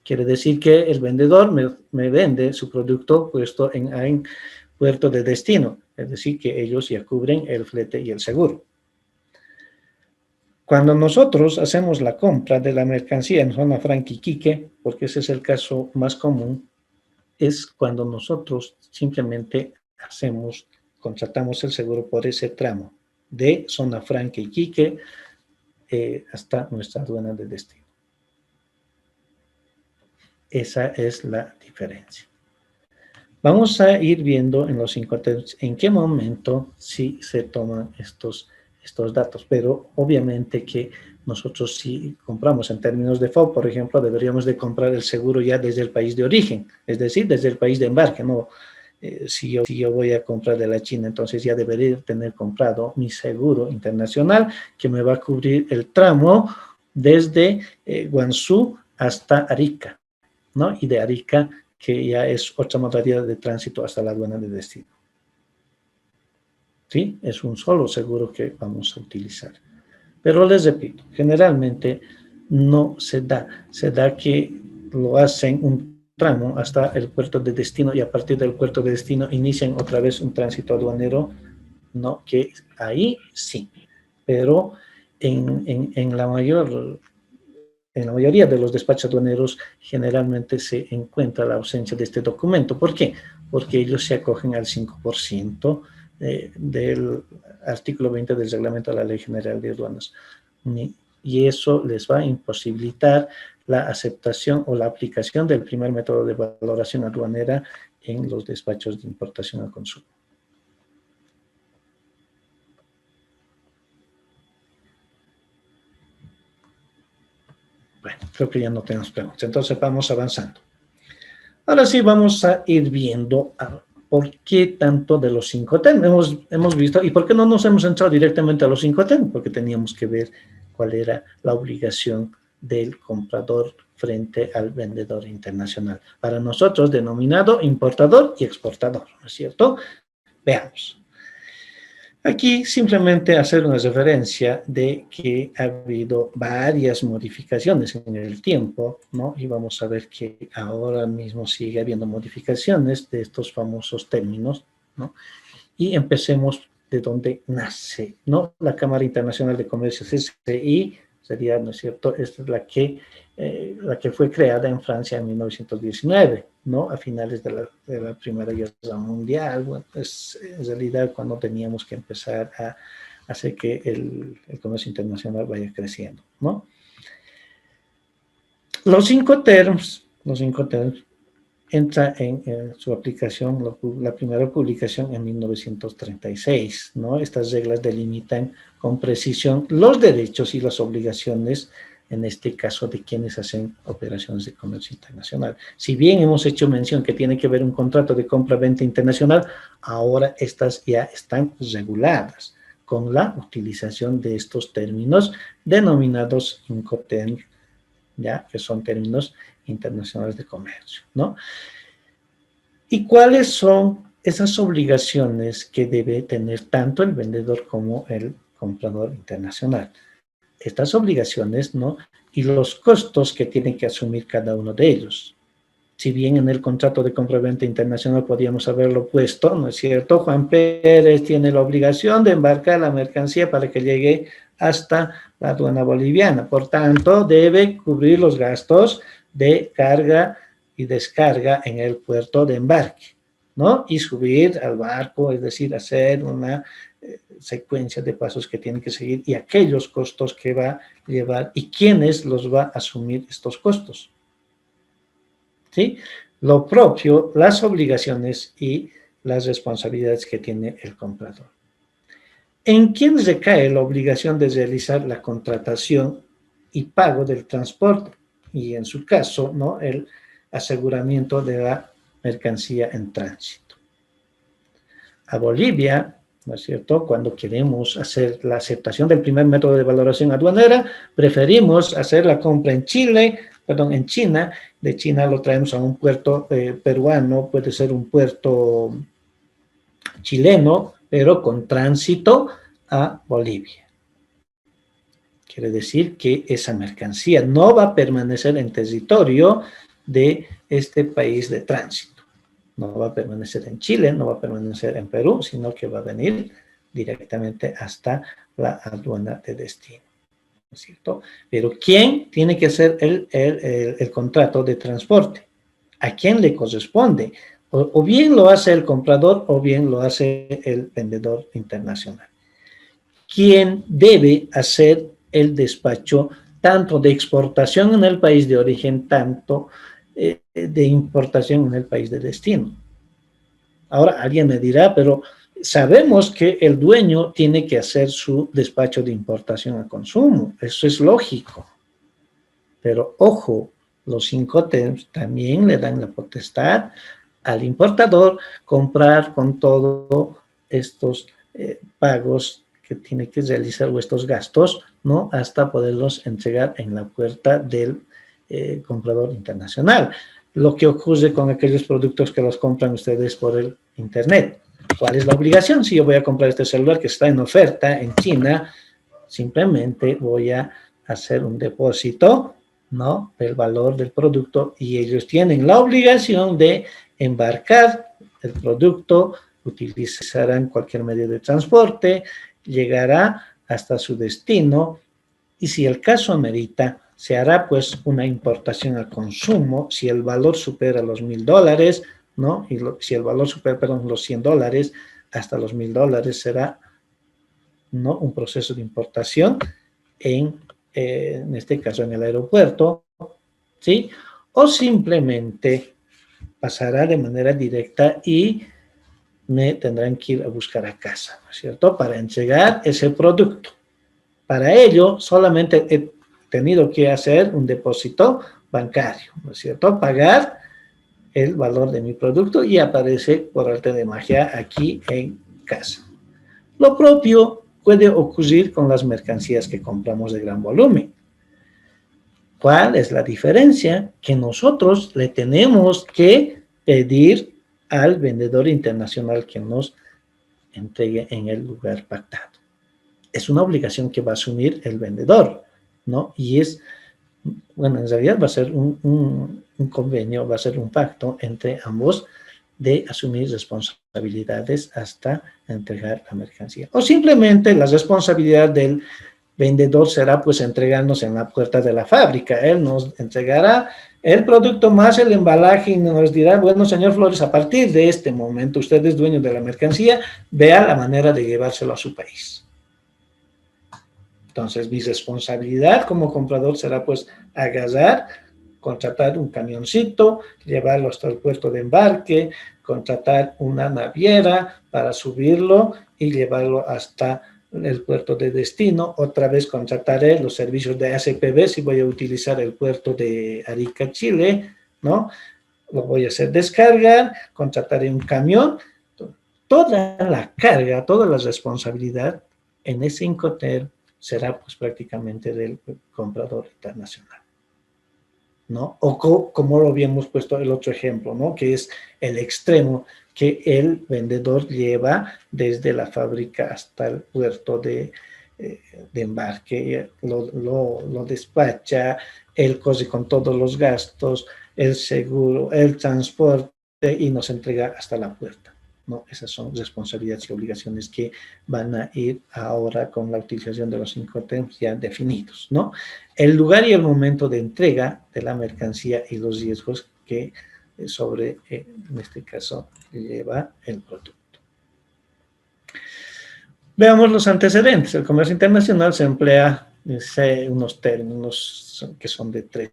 quiere decir que el vendedor me vende su producto puesto en puerto de destino, es decir, que ellos ya cubren el flete y el seguro. Cuando nosotros hacemos la compra de la mercancía en zona franca Iquique, porque ese es el caso más común, es cuando nosotros simplemente contratamos el seguro por ese tramo de zona franca Iquique hasta nuestra aduana de destino. Esa es la diferencia. Vamos a ir viendo en los Incoterms en qué momento sí se toman estos datos, pero obviamente que nosotros si compramos en términos de FOB, por ejemplo, deberíamos de comprar el seguro ya desde el país de origen, es decir, desde el país de embarque, ¿no? Si yo voy a comprar de la China, entonces ya debería tener comprado mi seguro internacional que me va a cubrir el tramo desde Guangzhou hasta Arica, ¿no? Y de Arica, que ya es otra modalidad de tránsito hasta la aduana de destino. ¿Sí? Es un solo seguro que vamos a utilizar. Pero les repito, generalmente no se da que lo hacen un tramo hasta el puerto de destino y a partir del puerto de destino inician otra vez un tránsito aduanero, no, que ahí sí, pero en la mayoría de los despachos aduaneros generalmente se encuentra la ausencia de este documento. ¿Por qué? Porque ellos se acogen al 5% del artículo 20 del reglamento de la Ley General de Aduanas. Y eso les va a imposibilitar la aceptación o la aplicación del primer método de valoración aduanera en los despachos de importación a consumo. Bueno, creo que ya no tenemos preguntas, entonces vamos avanzando. Ahora sí vamos a ir viendo por qué tanto de los Incoterms hemos visto y por qué no nos hemos entrado directamente a los Incoterms, porque teníamos que ver cuál era la obligación del comprador frente al vendedor internacional. Para nosotros denominado importador y exportador, ¿no es cierto? Veamos. Aquí simplemente hacer una referencia de que ha habido varias modificaciones en el tiempo, ¿no? Y vamos a ver que ahora mismo sigue habiendo modificaciones de estos famosos términos, ¿no? Y empecemos de donde nace, ¿no? La Cámara Internacional de Comercio, CCI, sería, ¿no es cierto? Esta es la que fue creada en Francia en 1919, ¿no? A finales de la Primera Guerra Mundial. Bueno, pues en realidad cuando teníamos que empezar a hacer que el comercio internacional vaya creciendo, ¿no? Los Incoterms entra en su aplicación, la primera publicación en 1936, ¿no? Estas reglas delimitan con precisión los derechos y las obligaciones, en este caso, de quienes hacen operaciones de comercio internacional. Si bien hemos hecho mención que tiene que ver un contrato de compra-venta internacional, ahora estas ya están reguladas con la utilización de estos términos denominados Incoterms, ya que son términos internacionales de comercio, ¿no? ¿Y cuáles son esas obligaciones que debe tener tanto el vendedor como el comprador internacional? Estas obligaciones, ¿no? Y los costos que tienen que asumir cada uno de ellos. Si bien en el contrato de compra-venta internacional podríamos haberlo puesto, ¿no es cierto? Juan Pérez tiene la obligación de embarcar la mercancía para que llegue hasta la aduana boliviana. Por tanto, debe cubrir los gastos de carga y descarga en el puerto de embarque, ¿no? Y subir al barco, es decir, hacer una secuencia de pasos que tienen que seguir y aquellos costos que va a llevar y quiénes los va a asumir estos costos. ¿Sí? Lo propio, las obligaciones y las responsabilidades que tiene el comprador. ¿En quién recae la obligación de realizar la contratación y pago del transporte? Y en su caso, ¿no? El aseguramiento de la mercancía en tránsito. A Bolivia, ¿no es cierto? Cuando queremos hacer la aceptación del primer método de valoración aduanera, preferimos hacer la compra en Chile perdón, en China, de China lo traemos a un puerto peruano, puede ser un puerto chileno, pero con tránsito a Bolivia. Quiere decir que esa mercancía no va a permanecer en territorio de este país de tránsito. No va a permanecer en Chile, no va a permanecer en Perú, sino que va a venir directamente hasta la aduana de destino. ¿No es cierto? Pero ¿quién tiene que hacer el contrato de transporte? ¿A quién le corresponde? O bien lo hace el comprador o bien lo hace el vendedor internacional. ¿Quién debe hacer el despacho tanto de exportación en el país de origen, tanto de importación en el país de destino? Ahora alguien me dirá, pero sabemos que el dueño tiene que hacer su despacho de importación a consumo, eso es lógico. Pero ojo, los Incoterms también le dan la potestad al importador comprar con todos estos pagos que tiene que realizar o estos gastos, ¿no? Hasta poderlos entregar en la puerta del comprador internacional. Lo que ocurre con aquellos productos que los compran ustedes por el internet. ¿Cuál es la obligación? Si yo voy a comprar este celular que está en oferta en China, simplemente voy a hacer un depósito, ¿no?, del valor del producto y ellos tienen la obligación de embarcar el producto, utilizarán cualquier medio de transporte, llegará hasta su destino y si el caso amerita, se hará pues una importación al consumo si el valor supera los $1,000, ¿no? Y si el valor supera, perdón, los $100, hasta los $1,000 será, ¿no?, un proceso de importación en este caso en el aeropuerto, ¿sí? O simplemente pasará de manera directa y me tendrán que ir a buscar a casa, ¿no es cierto?, para entregar ese producto. Para ello, solamente he tenido que hacer un depósito bancario, ¿no es cierto?, pagar el valor de mi producto y aparece por arte de magia aquí en casa. Lo propio puede ocurrir con las mercancías que compramos de gran volumen. ¿Cuál es la diferencia? Que nosotros le tenemos que pedir al vendedor internacional que nos entregue en el lugar pactado. Es una obligación que va a asumir el vendedor, ¿no? Y es, bueno, en realidad va a ser un convenio, va a ser un pacto entre ambos de asumir responsabilidades hasta entregar la mercancía. O simplemente la responsabilidad del vendedor será pues entregarnos en la puerta de la fábrica. Él nos entregará el producto más el embalaje y nos dirá, bueno, señor Flores, a partir de este momento usted es dueño de la mercancía, vea la manera de llevárselo a su país. Entonces, mi responsabilidad como comprador será pues agarrar, contratar un camioncito, llevarlo hasta el puerto de embarque, contratar una naviera para subirlo y llevarlo hasta el puerto de destino. Otra vez contrataré los servicios de ACPB si voy a utilizar el puerto de Arica, Chile, ¿no? Lo voy a hacer descargar, contrataré un camión. Toda la carga, toda la responsabilidad en ese Incoterm será pues prácticamente del comprador internacional, ¿no? O como lo habíamos puesto el otro ejemplo, ¿no?, que es el extremo que el vendedor lleva desde la fábrica hasta el puerto de embarque, lo despacha, él corre con todos los gastos, el seguro, el transporte y nos entrega hasta la puerta, ¿no? Esas son responsabilidades y obligaciones que van a ir ahora con la utilización de los Incoterms ya definidos, ¿no? El lugar y el momento de entrega de la mercancía y los riesgos que sobre, en este caso, lleva el producto. Veamos los antecedentes. El comercio internacional se emplea unos términos que son de 3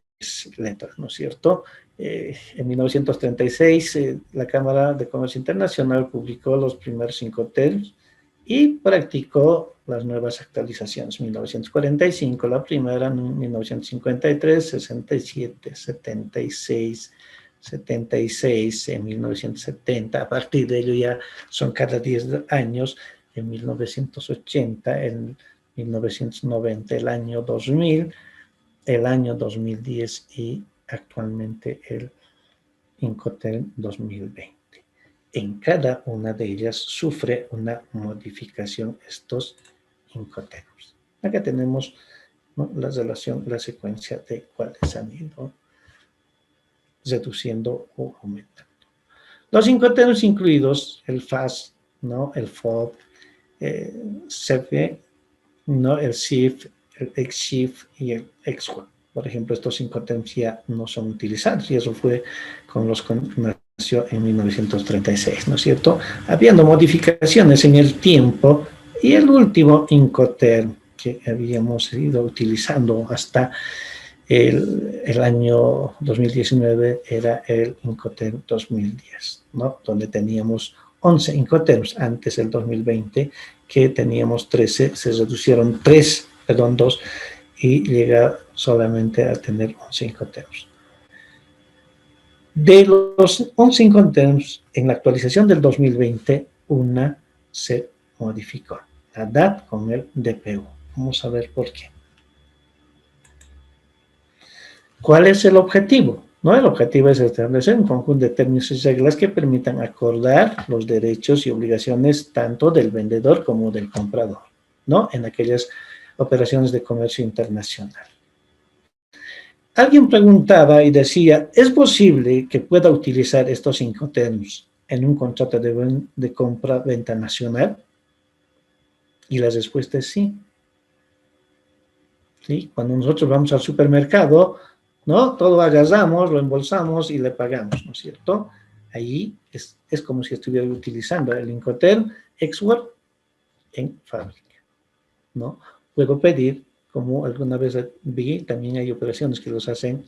letras, ¿no es cierto? En 1936, la Cámara de Comercio Internacional publicó los primeros Incoterms y practicó las nuevas actualizaciones. 1945, la primera, 1953, 67, 76, 76, en 1970. A partir de ello ya son cada 10 años, en 1980, en 1990, el año 2000, el año 2010 y actualmente el Incoterm 2020. En cada una de ellas sufre una modificación estos Incoterms. Acá tenemos, ¿no?, la relación, la secuencia de cuáles han ido reduciendo o aumentando. Los Incoterms incluidos, el FAS, ¿no?, el FOB, CP, ¿no?, el SIF, el XSHIF y el XWOR. Por ejemplo, estos Incoterms ya no son utilizados, y eso fue con los que nació en 1936, ¿no es cierto? Habiendo modificaciones en el tiempo, y el último Incoterm que habíamos ido utilizando hasta el año 2019 era el Incoterm 2010, ¿no?, donde teníamos 11 Incoterms antes del 2020, que teníamos 13, se reducieron 2, y llega solamente a tener 11 Incoterms. De los 11 Incoterms, en la actualización del 2020, una se modificó, la DAT con el DPU. Vamos a ver por qué. ¿Cuál es el objetivo? ¿No? El objetivo es establecer un conjunto de términos y reglas que permitan acordar los derechos y obligaciones tanto del vendedor como del comprador, ¿no?, en aquellas operaciones de comercio internacional. Alguien preguntaba y decía, ¿es posible que pueda utilizar estos Incoterms en un contrato de compra-venta nacional? Y la respuesta es sí. ¿Sí? Cuando nosotros vamos al supermercado, ¿no?, todo agarramos, lo embolsamos y le pagamos, ¿no es cierto? Ahí es como si estuviera utilizando el Incoterm XWOR en fábrica, ¿no? Puedo pedir, como alguna vez vi, también hay operaciones que los hacen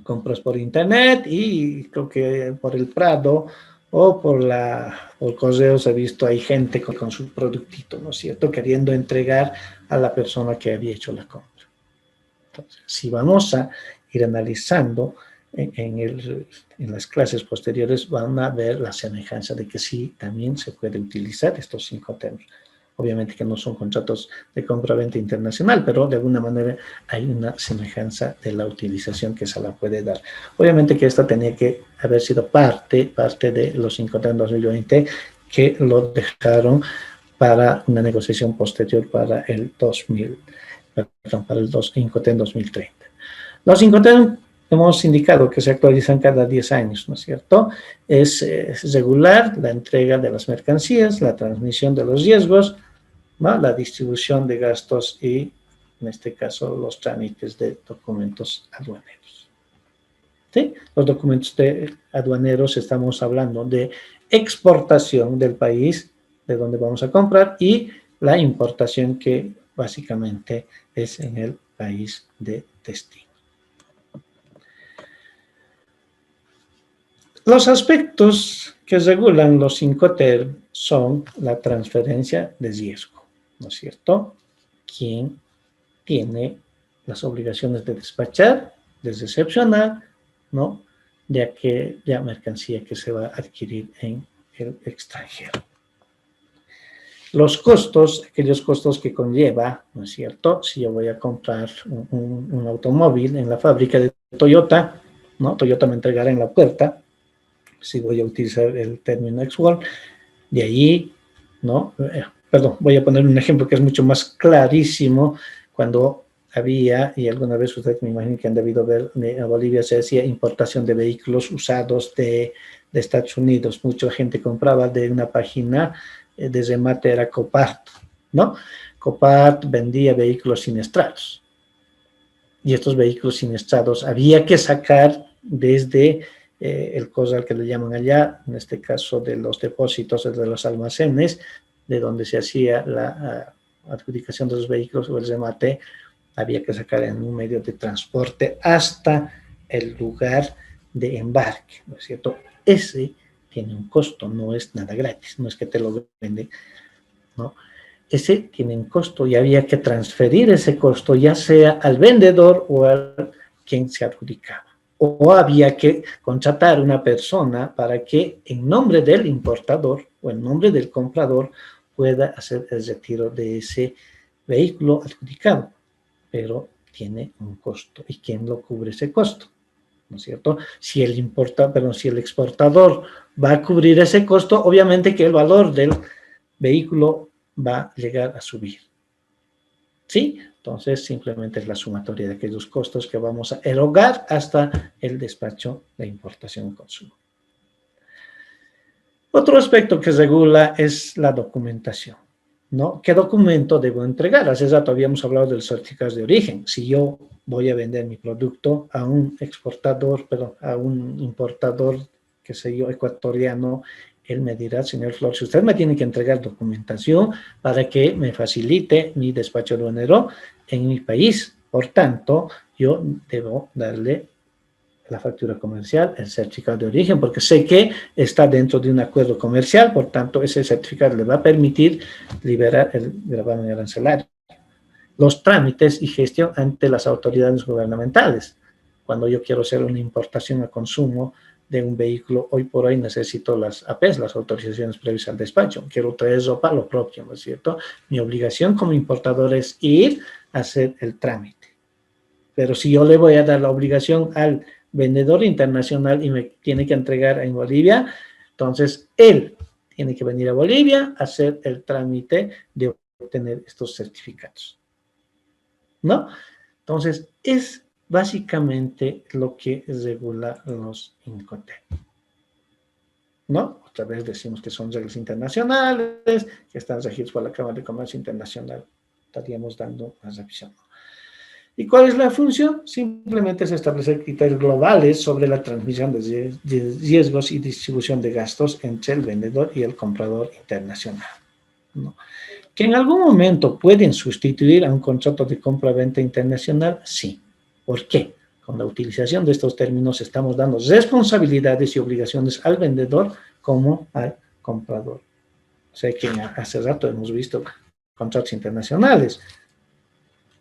compras por internet, y creo que por el Prado o por correos he visto, hay gente con su productito, ¿no es cierto?, queriendo entregar a la persona que había hecho la compra. Entonces, si vamos a ir analizando en las clases posteriores, van a ver la semejanza de que sí, también se puede utilizar estos Incoterms. Obviamente que no son contratos de compra-venta internacional, pero de alguna manera hay una semejanza de la utilización que se la puede dar. Obviamente que esta tenía que haber sido parte de los Incoterm 2020, que lo dejaron para una negociación posterior para el Incoterm 2030. Los Incoterm hemos indicado que se actualizan cada 10 años, ¿no es cierto? Es regular la entrega de las mercancías, la transmisión de los riesgos, ¿no?, la distribución de gastos y, en este caso, los trámites de documentos aduaneros. ¿Sí? Los documentos aduaneros, estamos hablando de exportación del país de donde vamos a comprar, y la importación, que básicamente es en el país de destino. Los aspectos que regulan los Incoterm son la transferencia de riesgo, ¿no es cierto? ¿Quién tiene las obligaciones de despachar, de recepcionar, ¿no?, de aquella mercancía que se va a adquirir en el extranjero? Los costos, aquellos costos que conlleva, ¿no es cierto? Si yo voy a comprar un automóvil en la fábrica de Toyota, ¿no?, Toyota me entregará en la puerta, si voy a utilizar el término XWOR, de allí, ¿no? Perdón, voy a poner un ejemplo que es mucho más clarísimo. Cuando había, y alguna vez ustedes me imagino que han debido ver, a Bolivia se hacía importación de vehículos usados de Estados Unidos. Mucha gente compraba de una página de remate, era Copart, ¿no? Copart vendía vehículos siniestrados. Y estos vehículos siniestrados había que sacar desde el corral que le llaman allá, en este caso de los depósitos, de los almacenes, de donde se hacía la adjudicación de los vehículos o el remate, había que sacar en un medio de transporte hasta el lugar de embarque, ¿no es cierto? Ese tiene un costo, no es nada gratis, no es que te lo venden, ¿no? Ese tiene un costo y había que transferir ese costo ya sea al vendedor o a quien se adjudicaba. O había que contratar una persona para que en nombre del importador o en nombre del comprador pueda hacer el retiro de ese vehículo adjudicado. Pero tiene un costo. ¿Y quién lo cubre ese costo? ¿No es cierto? Si el exportador va a cubrir ese costo, obviamente que el valor del vehículo va a llegar a subir. ¿Sí? Entonces, simplemente es la sumatoria de aquellos costos que vamos a erogar hasta el despacho de importación y consumo. Otro aspecto que regula es la documentación, ¿no? ¿Qué documento debo entregar? Hace rato habíamos hablado del certificado de origen. Si yo voy a vender mi producto a un exportador, perdón, a un importador, qué sé yo, ecuatoriano, él me dirá, señor Flores, usted me tiene que entregar documentación para que me facilite mi despacho aduanero en mi país. Por tanto, yo debo darle la factura comercial, el certificado de origen, porque sé que está dentro de un acuerdo comercial, por tanto, ese certificado le va a permitir liberar el gravamen arancelario. Los trámites y gestión ante las autoridades gubernamentales. Cuando yo quiero hacer una importación a consumo de un vehículo, hoy por hoy necesito las APs, las autorizaciones previas al despacho. Quiero traer ropa, lo propio, ¿no es cierto? Mi obligación como importador es ir a hacer el trámite. Pero si yo le voy a dar la obligación al vendedor internacional y me tiene que entregar en Bolivia, entonces él tiene que venir a Bolivia a hacer el trámite de obtener estos certificados, ¿no? Entonces, es básicamente lo que regula los Incoterm, ¿no? Otra vez decimos que son reglas internacionales, que están regidos por la Cámara de Comercio Internacional. Estaríamos dando una revisión. ¿Y cuál es la función? Simplemente es establecer criterios globales sobre la transmisión de riesgos y distribución de gastos entre el vendedor y el comprador internacional, ¿no? ¿Que en algún momento pueden sustituir a un contrato de compra-venta internacional? Sí. ¿Por qué? Con la utilización de estos términos estamos dando responsabilidades y obligaciones al vendedor como al comprador. O sea que hace rato hemos visto contratos internacionales,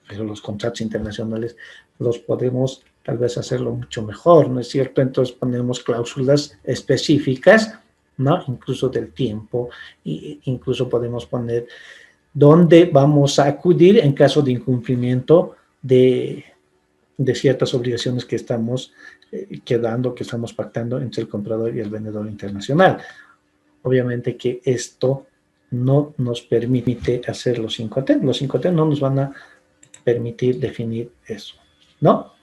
pero los contratos internacionales los podemos tal vez hacerlo mucho mejor, ¿no es cierto? Entonces ponemos cláusulas específicas, ¿no? Incluso del tiempo, e incluso podemos poner dónde vamos a acudir en caso de incumplimiento de ciertas obligaciones que estamos quedando, que estamos pactando entre el comprador y el vendedor internacional. Obviamente que esto no nos permite hacer los Incoterm. Los Incoterm no nos van a permitir definir eso, ¿no?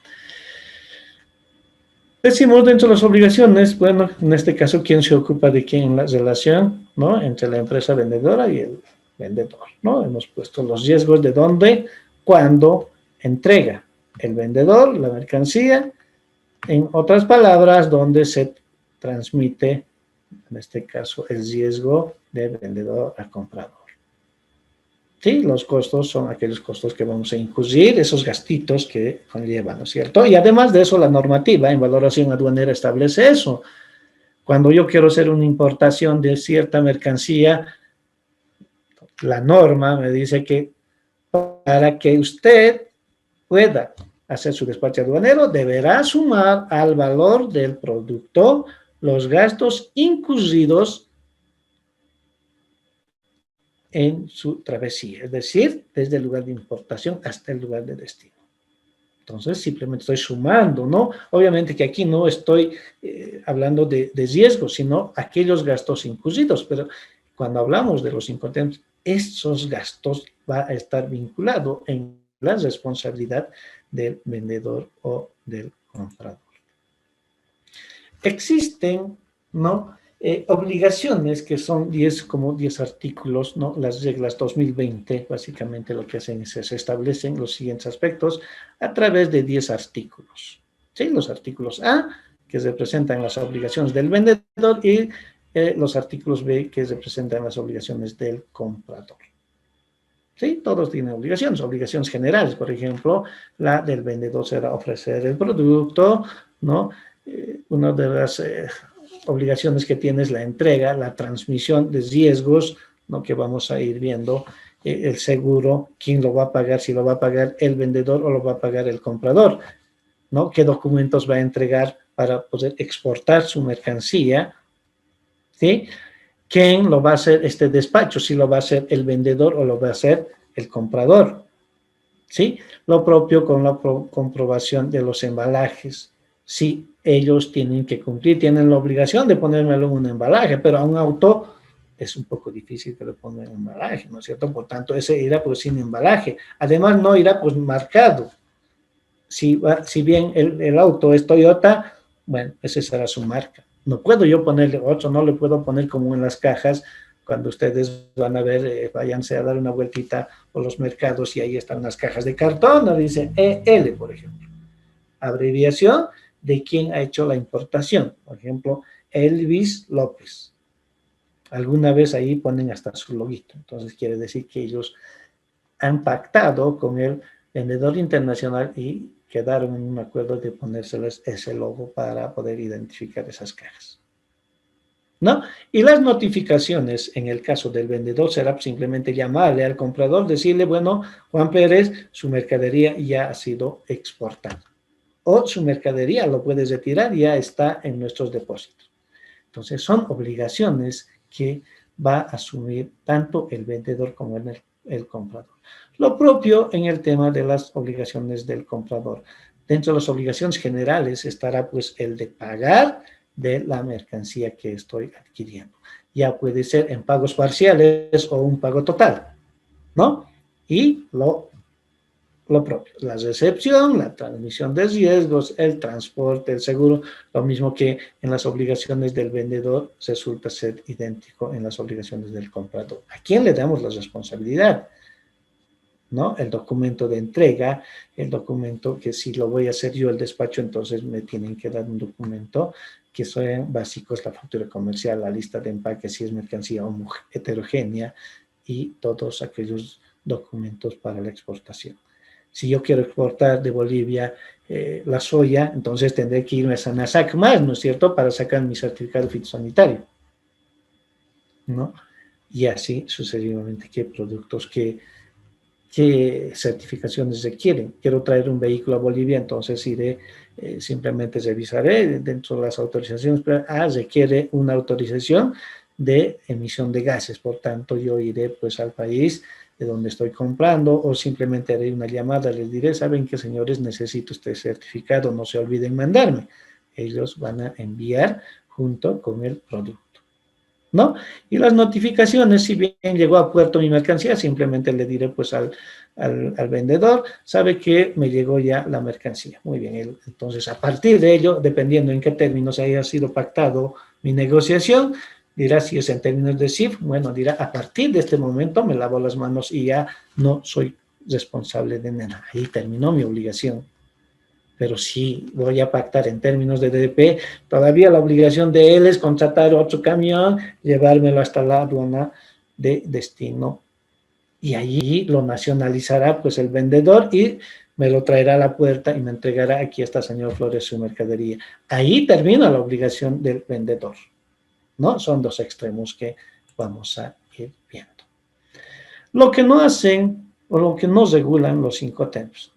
Decimos dentro de las obligaciones, bueno, en este caso, ¿quién se ocupa de quién en la relación, ¿no? Entre la empresa vendedora y el vendedor, ¿no? Hemos puesto los riesgos de dónde, cuándo entrega el vendedor la mercancía, en otras palabras, donde se transmite, en este caso, el riesgo de vendedor a comprador. Sí, los costos son aquellos costos que vamos a incurrir, esos gastitos que conllevan, ¿no es cierto? Y además de eso, la normativa en valoración aduanera establece eso. Cuando yo quiero hacer una importación de cierta mercancía, la norma me dice que para que usted pueda hacer su despacho aduanero, deberá sumar al valor del producto los gastos incurridos en su travesía, es decir, desde el lugar de importación hasta el lugar de destino. Entonces, simplemente estoy sumando, ¿no? Obviamente que aquí no estoy hablando de riesgos, sino aquellos gastos incurridos, pero cuando hablamos de los Incoterm, esos gastos van a estar vinculados en la responsabilidad del vendedor o del comprador. Existen, ¿no? Obligaciones que son 10 artículos, ¿no? Las reglas 2020, básicamente lo que hacen es se establecen los siguientes aspectos a través de 10 artículos. ¿Sí? Los artículos A, que representan las obligaciones del vendedor, y los artículos B, que representan las obligaciones del comprador. ¿Sí? Todos tienen obligaciones generales, por ejemplo, la del vendedor será ofrecer el producto, ¿no? Una de las obligaciones que tiene es la entrega, la transmisión de riesgos, ¿no? Que vamos a ir viendo, el seguro, quién lo va a pagar, si lo va a pagar el vendedor o lo va a pagar el comprador, ¿no? Qué documentos va a entregar para poder exportar su mercancía, ¿sí? ¿Quién lo va a hacer este despacho? Si lo va a hacer el vendedor o lo va a hacer el comprador, ¿Sí? Lo propio con la comprobación de los embalajes. Sí, ellos tienen que cumplir, tienen la obligación de ponérmelo en un embalaje, pero a un auto es un poco difícil que le pongan embalaje, ¿no es cierto? Por tanto, ese irá pues sin embalaje. Además, no irá pues marcado. Si bien el auto es Toyota, bueno, esa será su marca. No puedo yo ponerle otro, no le puedo poner como en las cajas. Cuando ustedes van a ver, váyanse a dar una vueltita por los mercados y ahí están las cajas de cartón, ¿no? Dice EL, por ejemplo. Abreviación de quién ha hecho la importación. Por ejemplo, Elvis López. Alguna vez ahí ponen hasta su loguito. Entonces quiere decir que ellos han pactado con el vendedor internacional y quedaron en un acuerdo de ponérseles ese logo para poder identificar esas cajas, ¿no? Y las notificaciones, en el caso del vendedor, será simplemente llamarle al comprador, decirle, bueno, Juan Pérez, su mercadería ya ha sido exportada. O su mercadería lo puedes retirar, ya está en nuestros depósitos. Entonces, son obligaciones que va a asumir tanto el vendedor como el comprador. Lo propio en el tema de las obligaciones del comprador. Dentro de las obligaciones generales estará pues el de pagar de la mercancía que estoy adquiriendo. Ya puede ser en pagos parciales o un pago total, ¿no? Y lo propio, la recepción, la transmisión de riesgos, el transporte, el seguro, lo mismo que en las obligaciones del vendedor resulta ser idéntico en las obligaciones del comprador. ¿A quién le damos la responsabilidad? ¿No? El documento de entrega, el documento que si lo voy a hacer yo el despacho, entonces me tienen que dar un documento que son básicos, la factura comercial, la lista de empaque, si es mercancía heterogénea y todos aquellos documentos para la exportación. Si yo quiero exportar de Bolivia la soya, entonces tendré que irme a Sanasac más, ¿no es cierto?, para sacar mi certificado fitosanitario, ¿no? Y así sucesivamente, qué productos, qué certificaciones requieren. Quiero traer un vehículo a Bolivia, entonces iré, simplemente revisaré dentro de las autorizaciones, pero requiere una autorización de emisión de gases, por tanto yo iré pues al país de donde estoy comprando o simplemente haré una llamada, les diré, saben qué señores, necesito este certificado, no se olviden mandarme. Ellos van a enviar junto con el producto, ¿no? Y las notificaciones, si bien llegó a puerto mi mercancía, simplemente le diré pues al vendedor, sabe que me llegó ya la mercancía. Muy bien, entonces a partir de ello, dependiendo en qué términos haya sido pactado mi negociación, dirá si es en términos de CIF, bueno, dirá a partir de este momento me lavo las manos y ya no soy responsable de nada. Ahí terminó mi obligación. Pero si voy a pactar en términos de DDP, todavía la obligación de él es contratar otro camión, llevármelo hasta la aduana de destino. Y allí lo nacionalizará pues el vendedor y me lo traerá a la puerta y me entregará, aquí está señor Flores su mercadería. Ahí termina la obligación del vendedor, ¿no? Son dos extremos que vamos a ir viendo. Lo que no hacen o lo que no regulan los Incoterms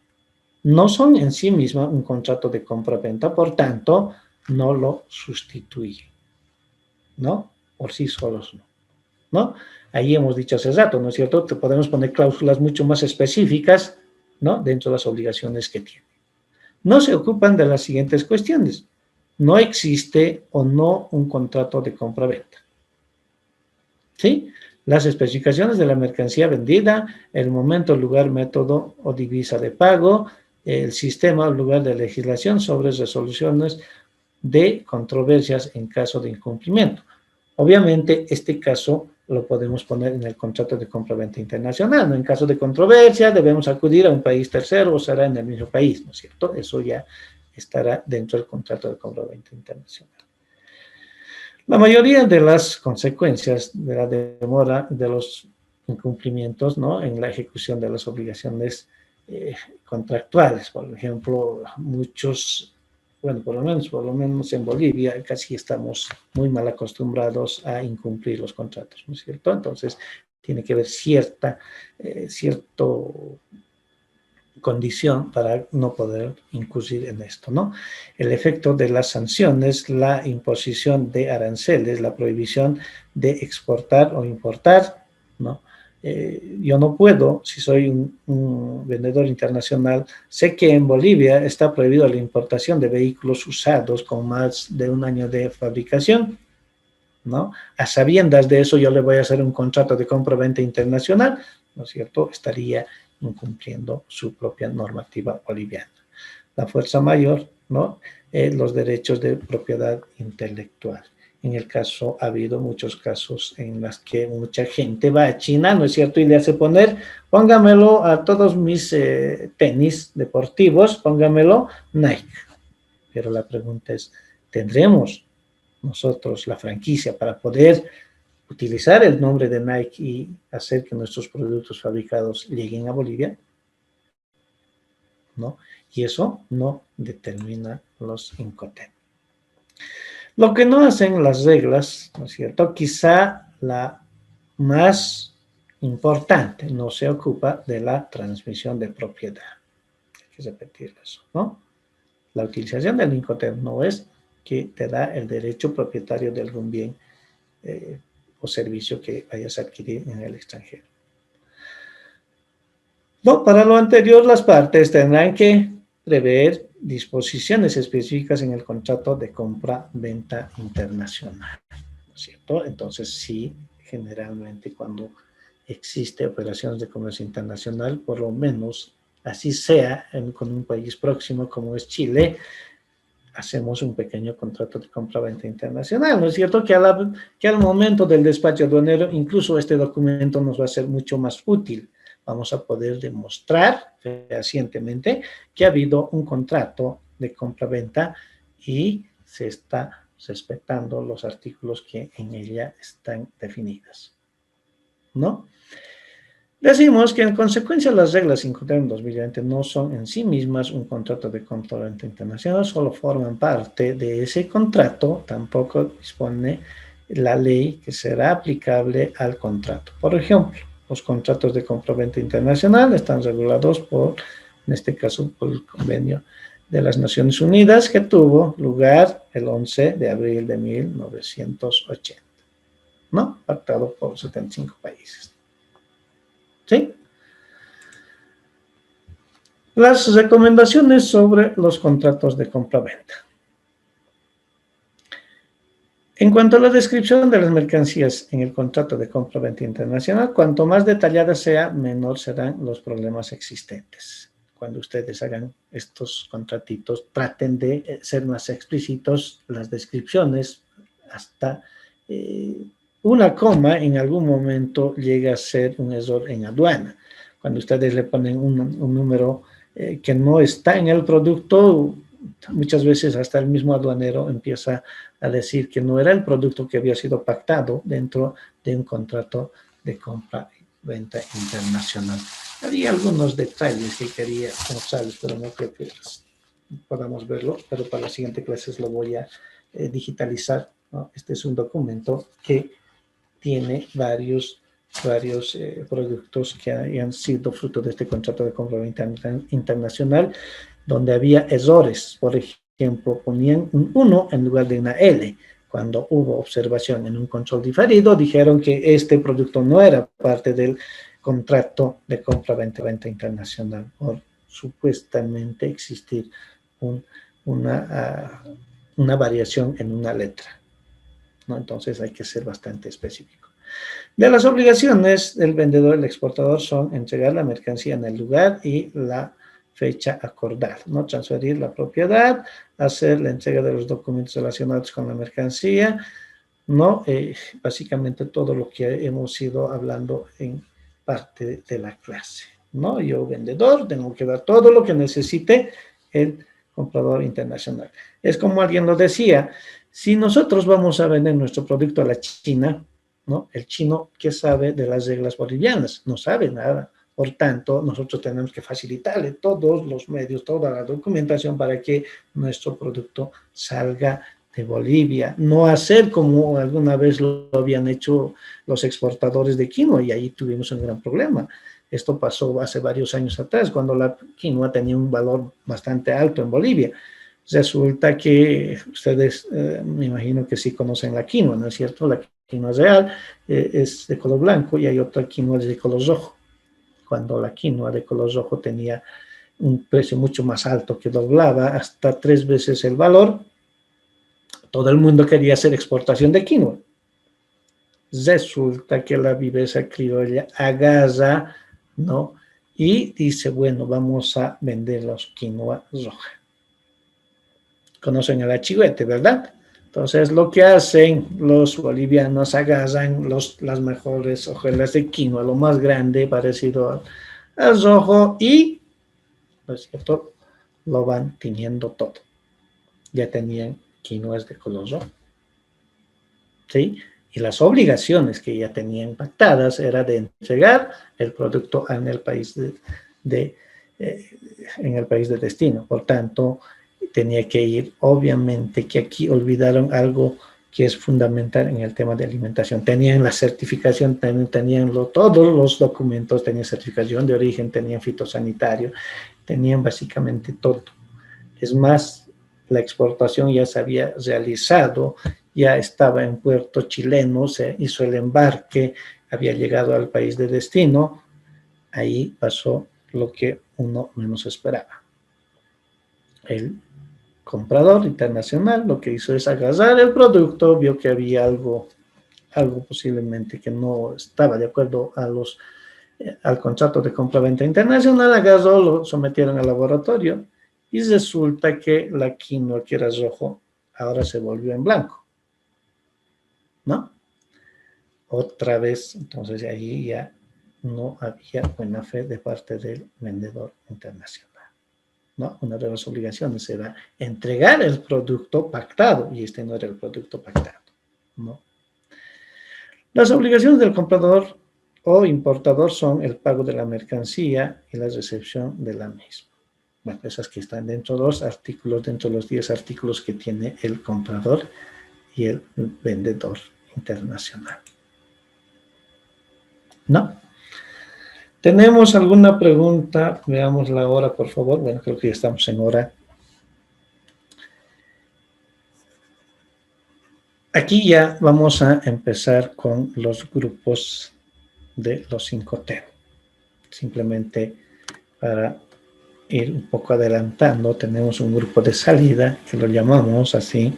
no son en sí mismas un contrato de compra-venta, por tanto, no lo sustituyen, ¿no? Por sí solos no, ¿no? Ahí hemos dicho hace rato, ¿no es cierto? Que podemos poner cláusulas mucho más específicas, ¿no? Dentro de las obligaciones que tienen. No se ocupan de las siguientes cuestiones. No existe o no un contrato de compra-venta, ¿sí? Las especificaciones de la mercancía vendida, el momento, lugar, método o divisa de pago, el sistema o lugar de legislación sobre resoluciones de controversias en caso de incumplimiento. Obviamente, este caso lo podemos poner en el contrato de compra-venta internacional, ¿no? En caso de controversia, debemos acudir a un país tercero o será en el mismo país, ¿no es cierto? Eso ya estará dentro del contrato de compra-venta internacional. La mayoría de las consecuencias de la demora de los incumplimientos, ¿no?, en la ejecución de las obligaciones contractuales, por ejemplo, muchos, bueno, por lo menos en Bolivia casi estamos muy mal acostumbrados a incumplir los contratos, ¿no es cierto? Entonces, tiene que haber cierta condición para no poder incurrir en esto, ¿no? El efecto de las sanciones, la imposición de aranceles, la prohibición de exportar o importar, ¿no? Yo no puedo, si soy un vendedor internacional, sé que en Bolivia está prohibido la importación de vehículos usados con más de un año de fabricación, ¿no? A sabiendas de eso, yo le voy a hacer un contrato de compra-venta internacional, ¿no es cierto? Estaría incumpliendo su propia normativa boliviana. La fuerza mayor, ¿no? Los derechos de propiedad intelectual. En el caso, ha habido muchos casos en los que mucha gente va a China, ¿no es cierto? Y le hace poner, póngamelo a todos mis tenis deportivos, póngamelo Nike. Pero la pregunta es, ¿tendremos nosotros la franquicia para poder utilizar el nombre de Nike y hacer que nuestros productos fabricados lleguen a Bolivia? ¿No? Y eso no determina los Incoterm. Lo que no hacen las reglas, ¿no es cierto? Quizá la más importante no se ocupa de la transmisión de propiedad. Hay que repetir eso, ¿no? La utilización del Incoterm no es que te da el derecho propietario de algún bien o servicio que vayas a adquirir en el extranjero. No, para lo anterior, las partes tendrán que prever disposiciones específicas en el contrato de compra-venta internacional, ¿no es cierto? Entonces, sí, generalmente cuando existe operaciones de comercio internacional, por lo menos, así sea con un país próximo como es Chile, hacemos un pequeño contrato de compra-venta internacional, ¿no es cierto? Que al momento del despacho aduanero, incluso este documento nos va a ser mucho más útil. Vamos a poder demostrar fehacientemente que ha habido un contrato de compra-venta y se está respetando los artículos que en ella están definidos, ¿no? Decimos que en consecuencia las reglas Incoterm 2020 no son en sí mismas un contrato de compra-venta internacional, solo forman parte de ese contrato, tampoco dispone la ley que será aplicable al contrato. Por ejemplo, los contratos de compra-venta internacional están regulados por, en este caso, por el convenio de las Naciones Unidas que tuvo lugar el 11 de abril de 1980, ¿no? Pactado por 75 países. ¿Sí? Las recomendaciones sobre los contratos de compra-venta. En cuanto a la descripción de las mercancías en el contrato de compra-venta internacional, cuanto más detallada sea, menor serán los problemas existentes. Cuando ustedes hagan estos contratitos, traten de ser más explícitos las descripciones, hasta una coma en algún momento llega a ser un error en aduana. Cuando ustedes le ponen un número que no está en el producto, muchas veces hasta el mismo aduanero empieza a decir que no era el producto que había sido pactado dentro de un contrato de compra-venta internacional. Había algunos detalles que quería mostrarles, pero no creo que podamos verlo, pero para la siguiente clase lo voy a digitalizar, ¿no? Este es un documento que tiene varios productos que han sido fruto de este contrato de compra-venta internacional, donde había errores. Por ejemplo, ponían un 1 en lugar de una L. Cuando hubo observación en un control diferido, dijeron que este producto no era parte del contrato de compra-venta internacional, por supuestamente existir una variación en una letra, ¿no? Entonces hay que ser bastante específico. De las obligaciones del vendedor y el exportador son entregar la mercancía en el lugar y la fecha acordada, ¿no? Transferir la propiedad, hacer la entrega de los documentos relacionados con la mercancía, ¿no? Básicamente todo lo que hemos ido hablando en parte de la clase, ¿no? Yo, vendedor, tengo que dar todo lo que necesite el comprador internacional. Es como alguien lo decía, si nosotros vamos a vender nuestro producto a la China, ¿no? El chino, ¿qué sabe de las reglas bolivianas? No sabe nada. Por tanto, nosotros tenemos que facilitarle todos los medios, toda la documentación para que nuestro producto salga de Bolivia. No hacer como alguna vez lo habían hecho los exportadores de quinoa y ahí tuvimos un gran problema. Esto pasó hace varios años atrás, cuando la quinoa tenía un valor bastante alto en Bolivia. Resulta que ustedes, me imagino que sí conocen la quinoa, ¿no es cierto? La quinoa real es de color blanco y hay otra quinoa de color rojo. Cuando la quinoa de color rojo tenía un precio mucho más alto, que doblaba hasta 3 veces el valor, todo el mundo quería hacer exportación de quinoa. Resulta que la viveza criolla agarra, ¿no? Y dice, bueno, vamos a vender los quinoa roja. Conocen el achihuete, ¿verdad? Entonces, lo que hacen los bolivianos, agarran las mejores hojuelas de quinoa, lo más grande, parecido al rojo, y, ¿no es cierto?, lo van tiñendo todo. Ya tenían quinoas de color rojo. ¿Sí? Y las obligaciones que ya tenían pactadas era de entregar el producto en el país en el país de destino. Por tanto, tenía que ir, obviamente que aquí olvidaron algo que es fundamental en el tema de alimentación. Tenían la certificación, tenían todos los documentos, tenían certificación de origen, tenían fitosanitario, tenían básicamente todo. Es más, la exportación ya se había realizado, ya estaba en puerto chileno, se hizo el embarque, había llegado al país de destino. Ahí pasó lo que uno menos esperaba. El comprador internacional lo que hizo es agarrar el producto, vio que había algo posiblemente que no estaba de acuerdo al contrato de compra-venta internacional, agarró, lo sometieron al laboratorio y resulta que la quinoa que era rojo ahora se volvió en blanco, ¿no? Otra vez, entonces ahí ya no había buena fe de parte del vendedor internacional, ¿no? Una de las obligaciones era entregar el producto pactado, y este no era el producto pactado, ¿no? Las obligaciones del comprador o importador son el pago de la mercancía y la recepción de la misma. Bueno, esas que están dentro de los artículos, dentro de los 10 artículos que tiene el comprador y el vendedor internacional, ¿no? ¿Tenemos alguna pregunta? Veamos la hora, por favor. Bueno, creo que ya estamos en hora. Aquí ya vamos a empezar con los grupos de los 5 T. Simplemente para ir un poco adelantando, tenemos un grupo de salida, que lo llamamos así,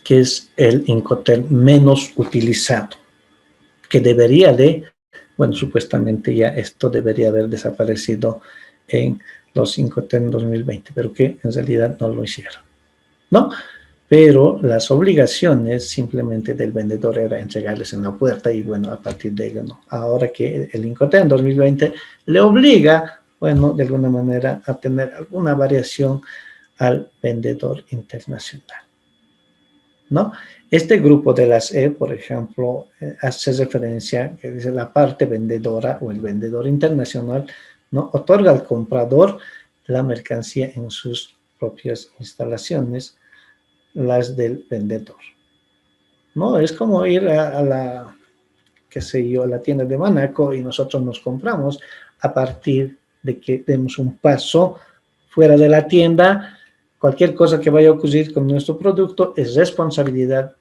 que es el Incoterm menos utilizado, que debería de, bueno, supuestamente ya esto debería haber desaparecido en los Incoterm 2020, pero que en realidad no lo hicieron, ¿no? Pero las obligaciones simplemente del vendedor era entregarles en la puerta y bueno, a partir de ello no. Ahora que el Incoterm 2020 le obliga, bueno, de alguna manera a tener alguna variación al vendedor internacional, ¿no? Este grupo de las E, por ejemplo, hace referencia, que dice la parte vendedora o el vendedor internacional, ¿no? Otorga al comprador la mercancía en sus propias instalaciones, las del vendedor, ¿no? Es como ir a la, qué sé yo, a la tienda de Manaco y nosotros nos compramos a partir de que demos un paso fuera de la tienda. Cualquier cosa que vaya a ocurrir con nuestro producto es responsabilidad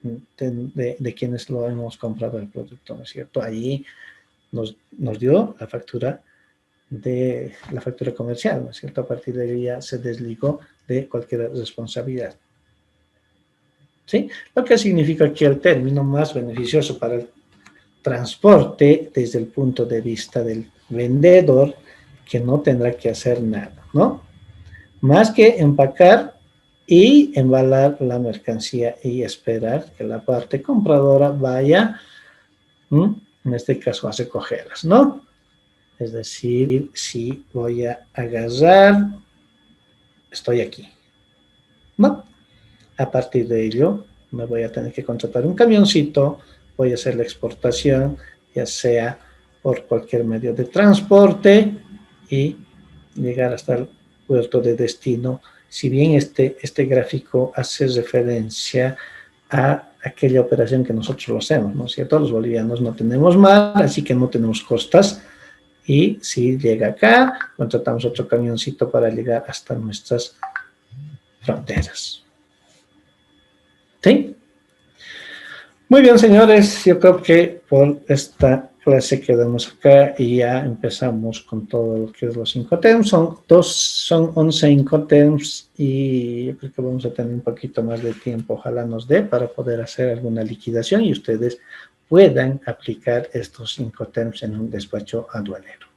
de quienes lo hemos comprado el producto, ¿no es cierto? Ahí nos dio la factura comercial, ¿no es cierto? A partir de ahí ya se desligó de cualquier responsabilidad, ¿sí? Lo que significa que el término más beneficioso para el transporte desde el punto de vista del vendedor, que no tendrá que hacer nada, ¿no? Más que empacar y embalar la mercancía y esperar que la parte compradora vaya, en este caso, a recogerlas, ¿no? Es decir, si voy a agarrar, estoy aquí, ¿no? A partir de ello, me voy a tener que contratar un camioncito, voy a hacer la exportación, ya sea por cualquier medio de transporte y llegar hasta el puerto de destino. Si bien este gráfico hace referencia a aquella operación que nosotros lo hacemos, ¿no es cierto? Los bolivianos no tenemos mar, así que no tenemos costas, y si llega acá, contratamos otro camioncito para llegar hasta nuestras fronteras, ¿sí? Muy bien, señores, yo creo que por esta clase quedamos acá y ya empezamos con todo lo que es los Incoterms. Son 11 Incoterms y yo creo que vamos a tener un poquito más de tiempo, ojalá nos dé, para poder hacer alguna liquidación y ustedes puedan aplicar estos Incoterms en un despacho aduanero.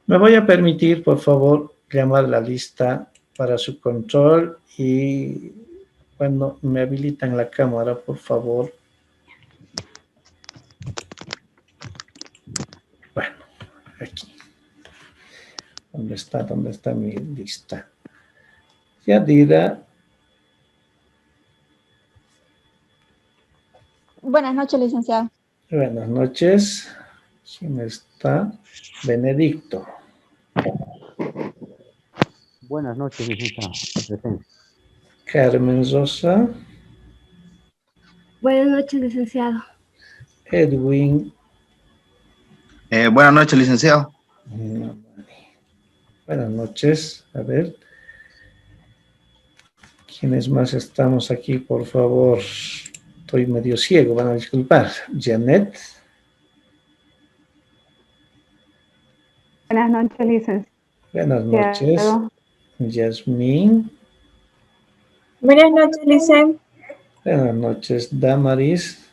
Me voy a permitir, por favor, llamar la lista para su control y cuando me habilitan la cámara, por favor. Bueno, aquí. ¿Dónde está mi lista? Yadira. Buenas noches, licenciado. Buenas noches. ¿Quién está? Benedicto. Buenas noches, licenciado. Presente. Carmen Rosa. Buenas noches, licenciado. Edwin. Buenas noches, licenciado. Buenas noches. A ver. ¿Quiénes más estamos aquí, por favor? Estoy medio ciego, van a disculpar. Janet. Buenas noches, licenciado. Buenas noches. Yasmín. Buenas noches, licenciado. Buenas noches, Damaris.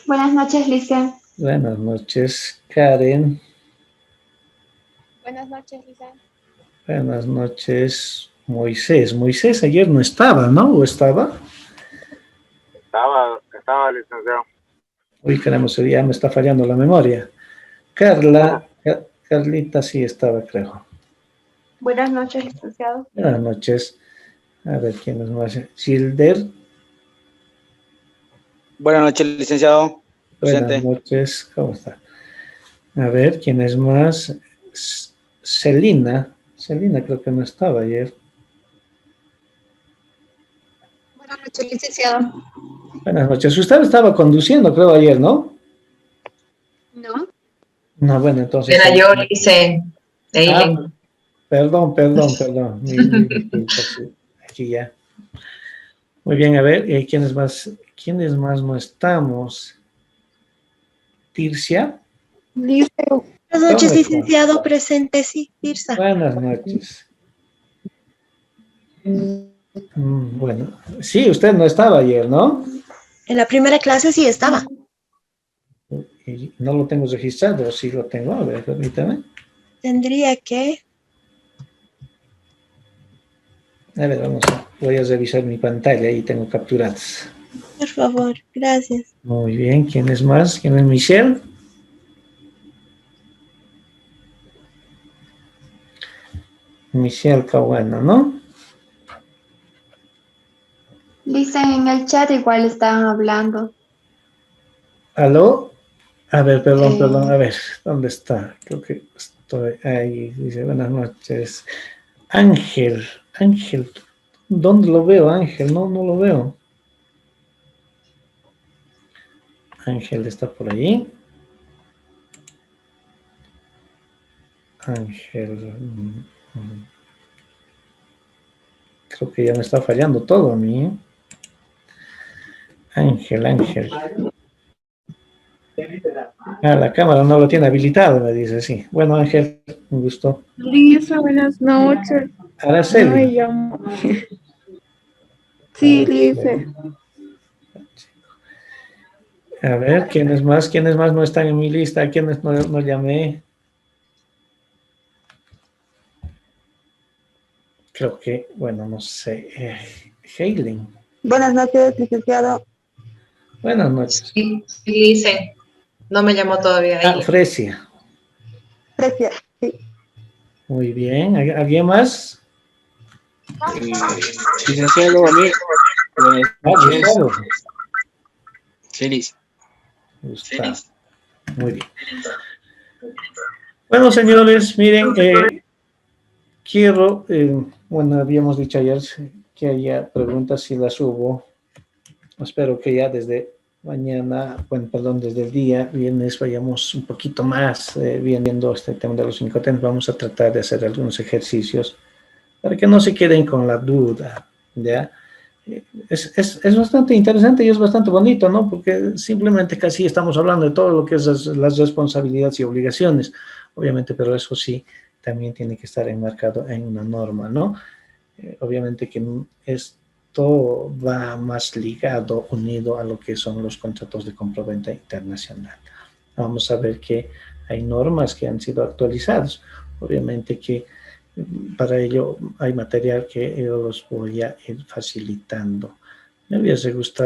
Buenas noches, licenciado. Buenas noches, Karen. Buenas noches, licenciado. Buenas noches, Moisés. Moisés ayer no estaba, ¿no? ¿O estaba? Estaba, licenciado. Uy, caramba, ya me está fallando la memoria. Carla, Carlita sí estaba, creo. Buenas noches, licenciado. Buenas noches. A ver, ¿quién es más? Gilder. Buenas noches, licenciado. Buenas Presente. noches. ¿Cómo está? A ver, ¿quién es más? Celina. Celina creo que no estaba ayer. Buenas noches, licenciado. Buenas noches. Usted estaba conduciendo, creo, ayer, ¿no? No. No, bueno, entonces... Era yo, hice. Perdón. Mi disculpa, sí. Aquí ya. Muy bien, a ver, ¿quiénes más no estamos? Tircia. Buenas noches, licenciado. Presente, sí, Tirsa. Buenas noches. Bueno, sí, usted no estaba ayer, ¿no? En la primera clase sí estaba. Y no lo tengo registrado, sí lo tengo, a ver, permítame. Tendría que... A ver, voy a revisar mi pantalla y tengo capturadas. Por favor, gracias. Muy bien, ¿quién es más? ¿Quién es Michelle? Michelle Caguana, ¿no? Dicen en el chat igual estaban hablando. ¿Aló? A ver, perdón, a ver, ¿dónde está? Creo que estoy ahí, dice, buenas noches. Ángel, ¿dónde lo veo, Ángel? No lo veo. Ángel está por ahí. Ángel. Creo que ya me está fallando todo a mí. Ángel. Ah, la cámara no lo tiene habilitado, me dice, sí. Bueno, Ángel, un gusto. Lisa, buenas noches. Araceli. No me llamo. Sí, Lisa. A ver, ¿quiénes más no están en mi lista? ¿Quiénes no llamé? Creo que, bueno, no sé. Hailing. Buenas noches, licenciado. Buenas noches. Sí, dice. No me llamó todavía. Fresia. Fresia, sí. Muy bien. ¿Alguien más? Licenciado, amigo. Gustavo. Feliz. Gustavo. Muy bien. Bueno, señores, miren, quiero, bueno, habíamos dicho ayer que haya preguntas, si las hubo. Espero que ya desde mañana, bueno, perdón, desde el día viernes vayamos un poquito más viendo este tema de los Incoterms. Vamos a tratar de hacer algunos ejercicios para que no se queden con la duda, ¿ya? es bastante interesante y es bastante bonito, ¿no? Porque simplemente casi estamos hablando de todo lo que es las responsabilidades y obligaciones, obviamente, pero eso sí, también tiene que estar enmarcado en una norma, ¿no? Obviamente que esto va más ligado, unido a lo que son los contratos de compraventa internacional. Vamos a ver que hay normas que han sido actualizadas. Obviamente que para ello hay material que yo los voy a ir facilitando. Me hubiese gustado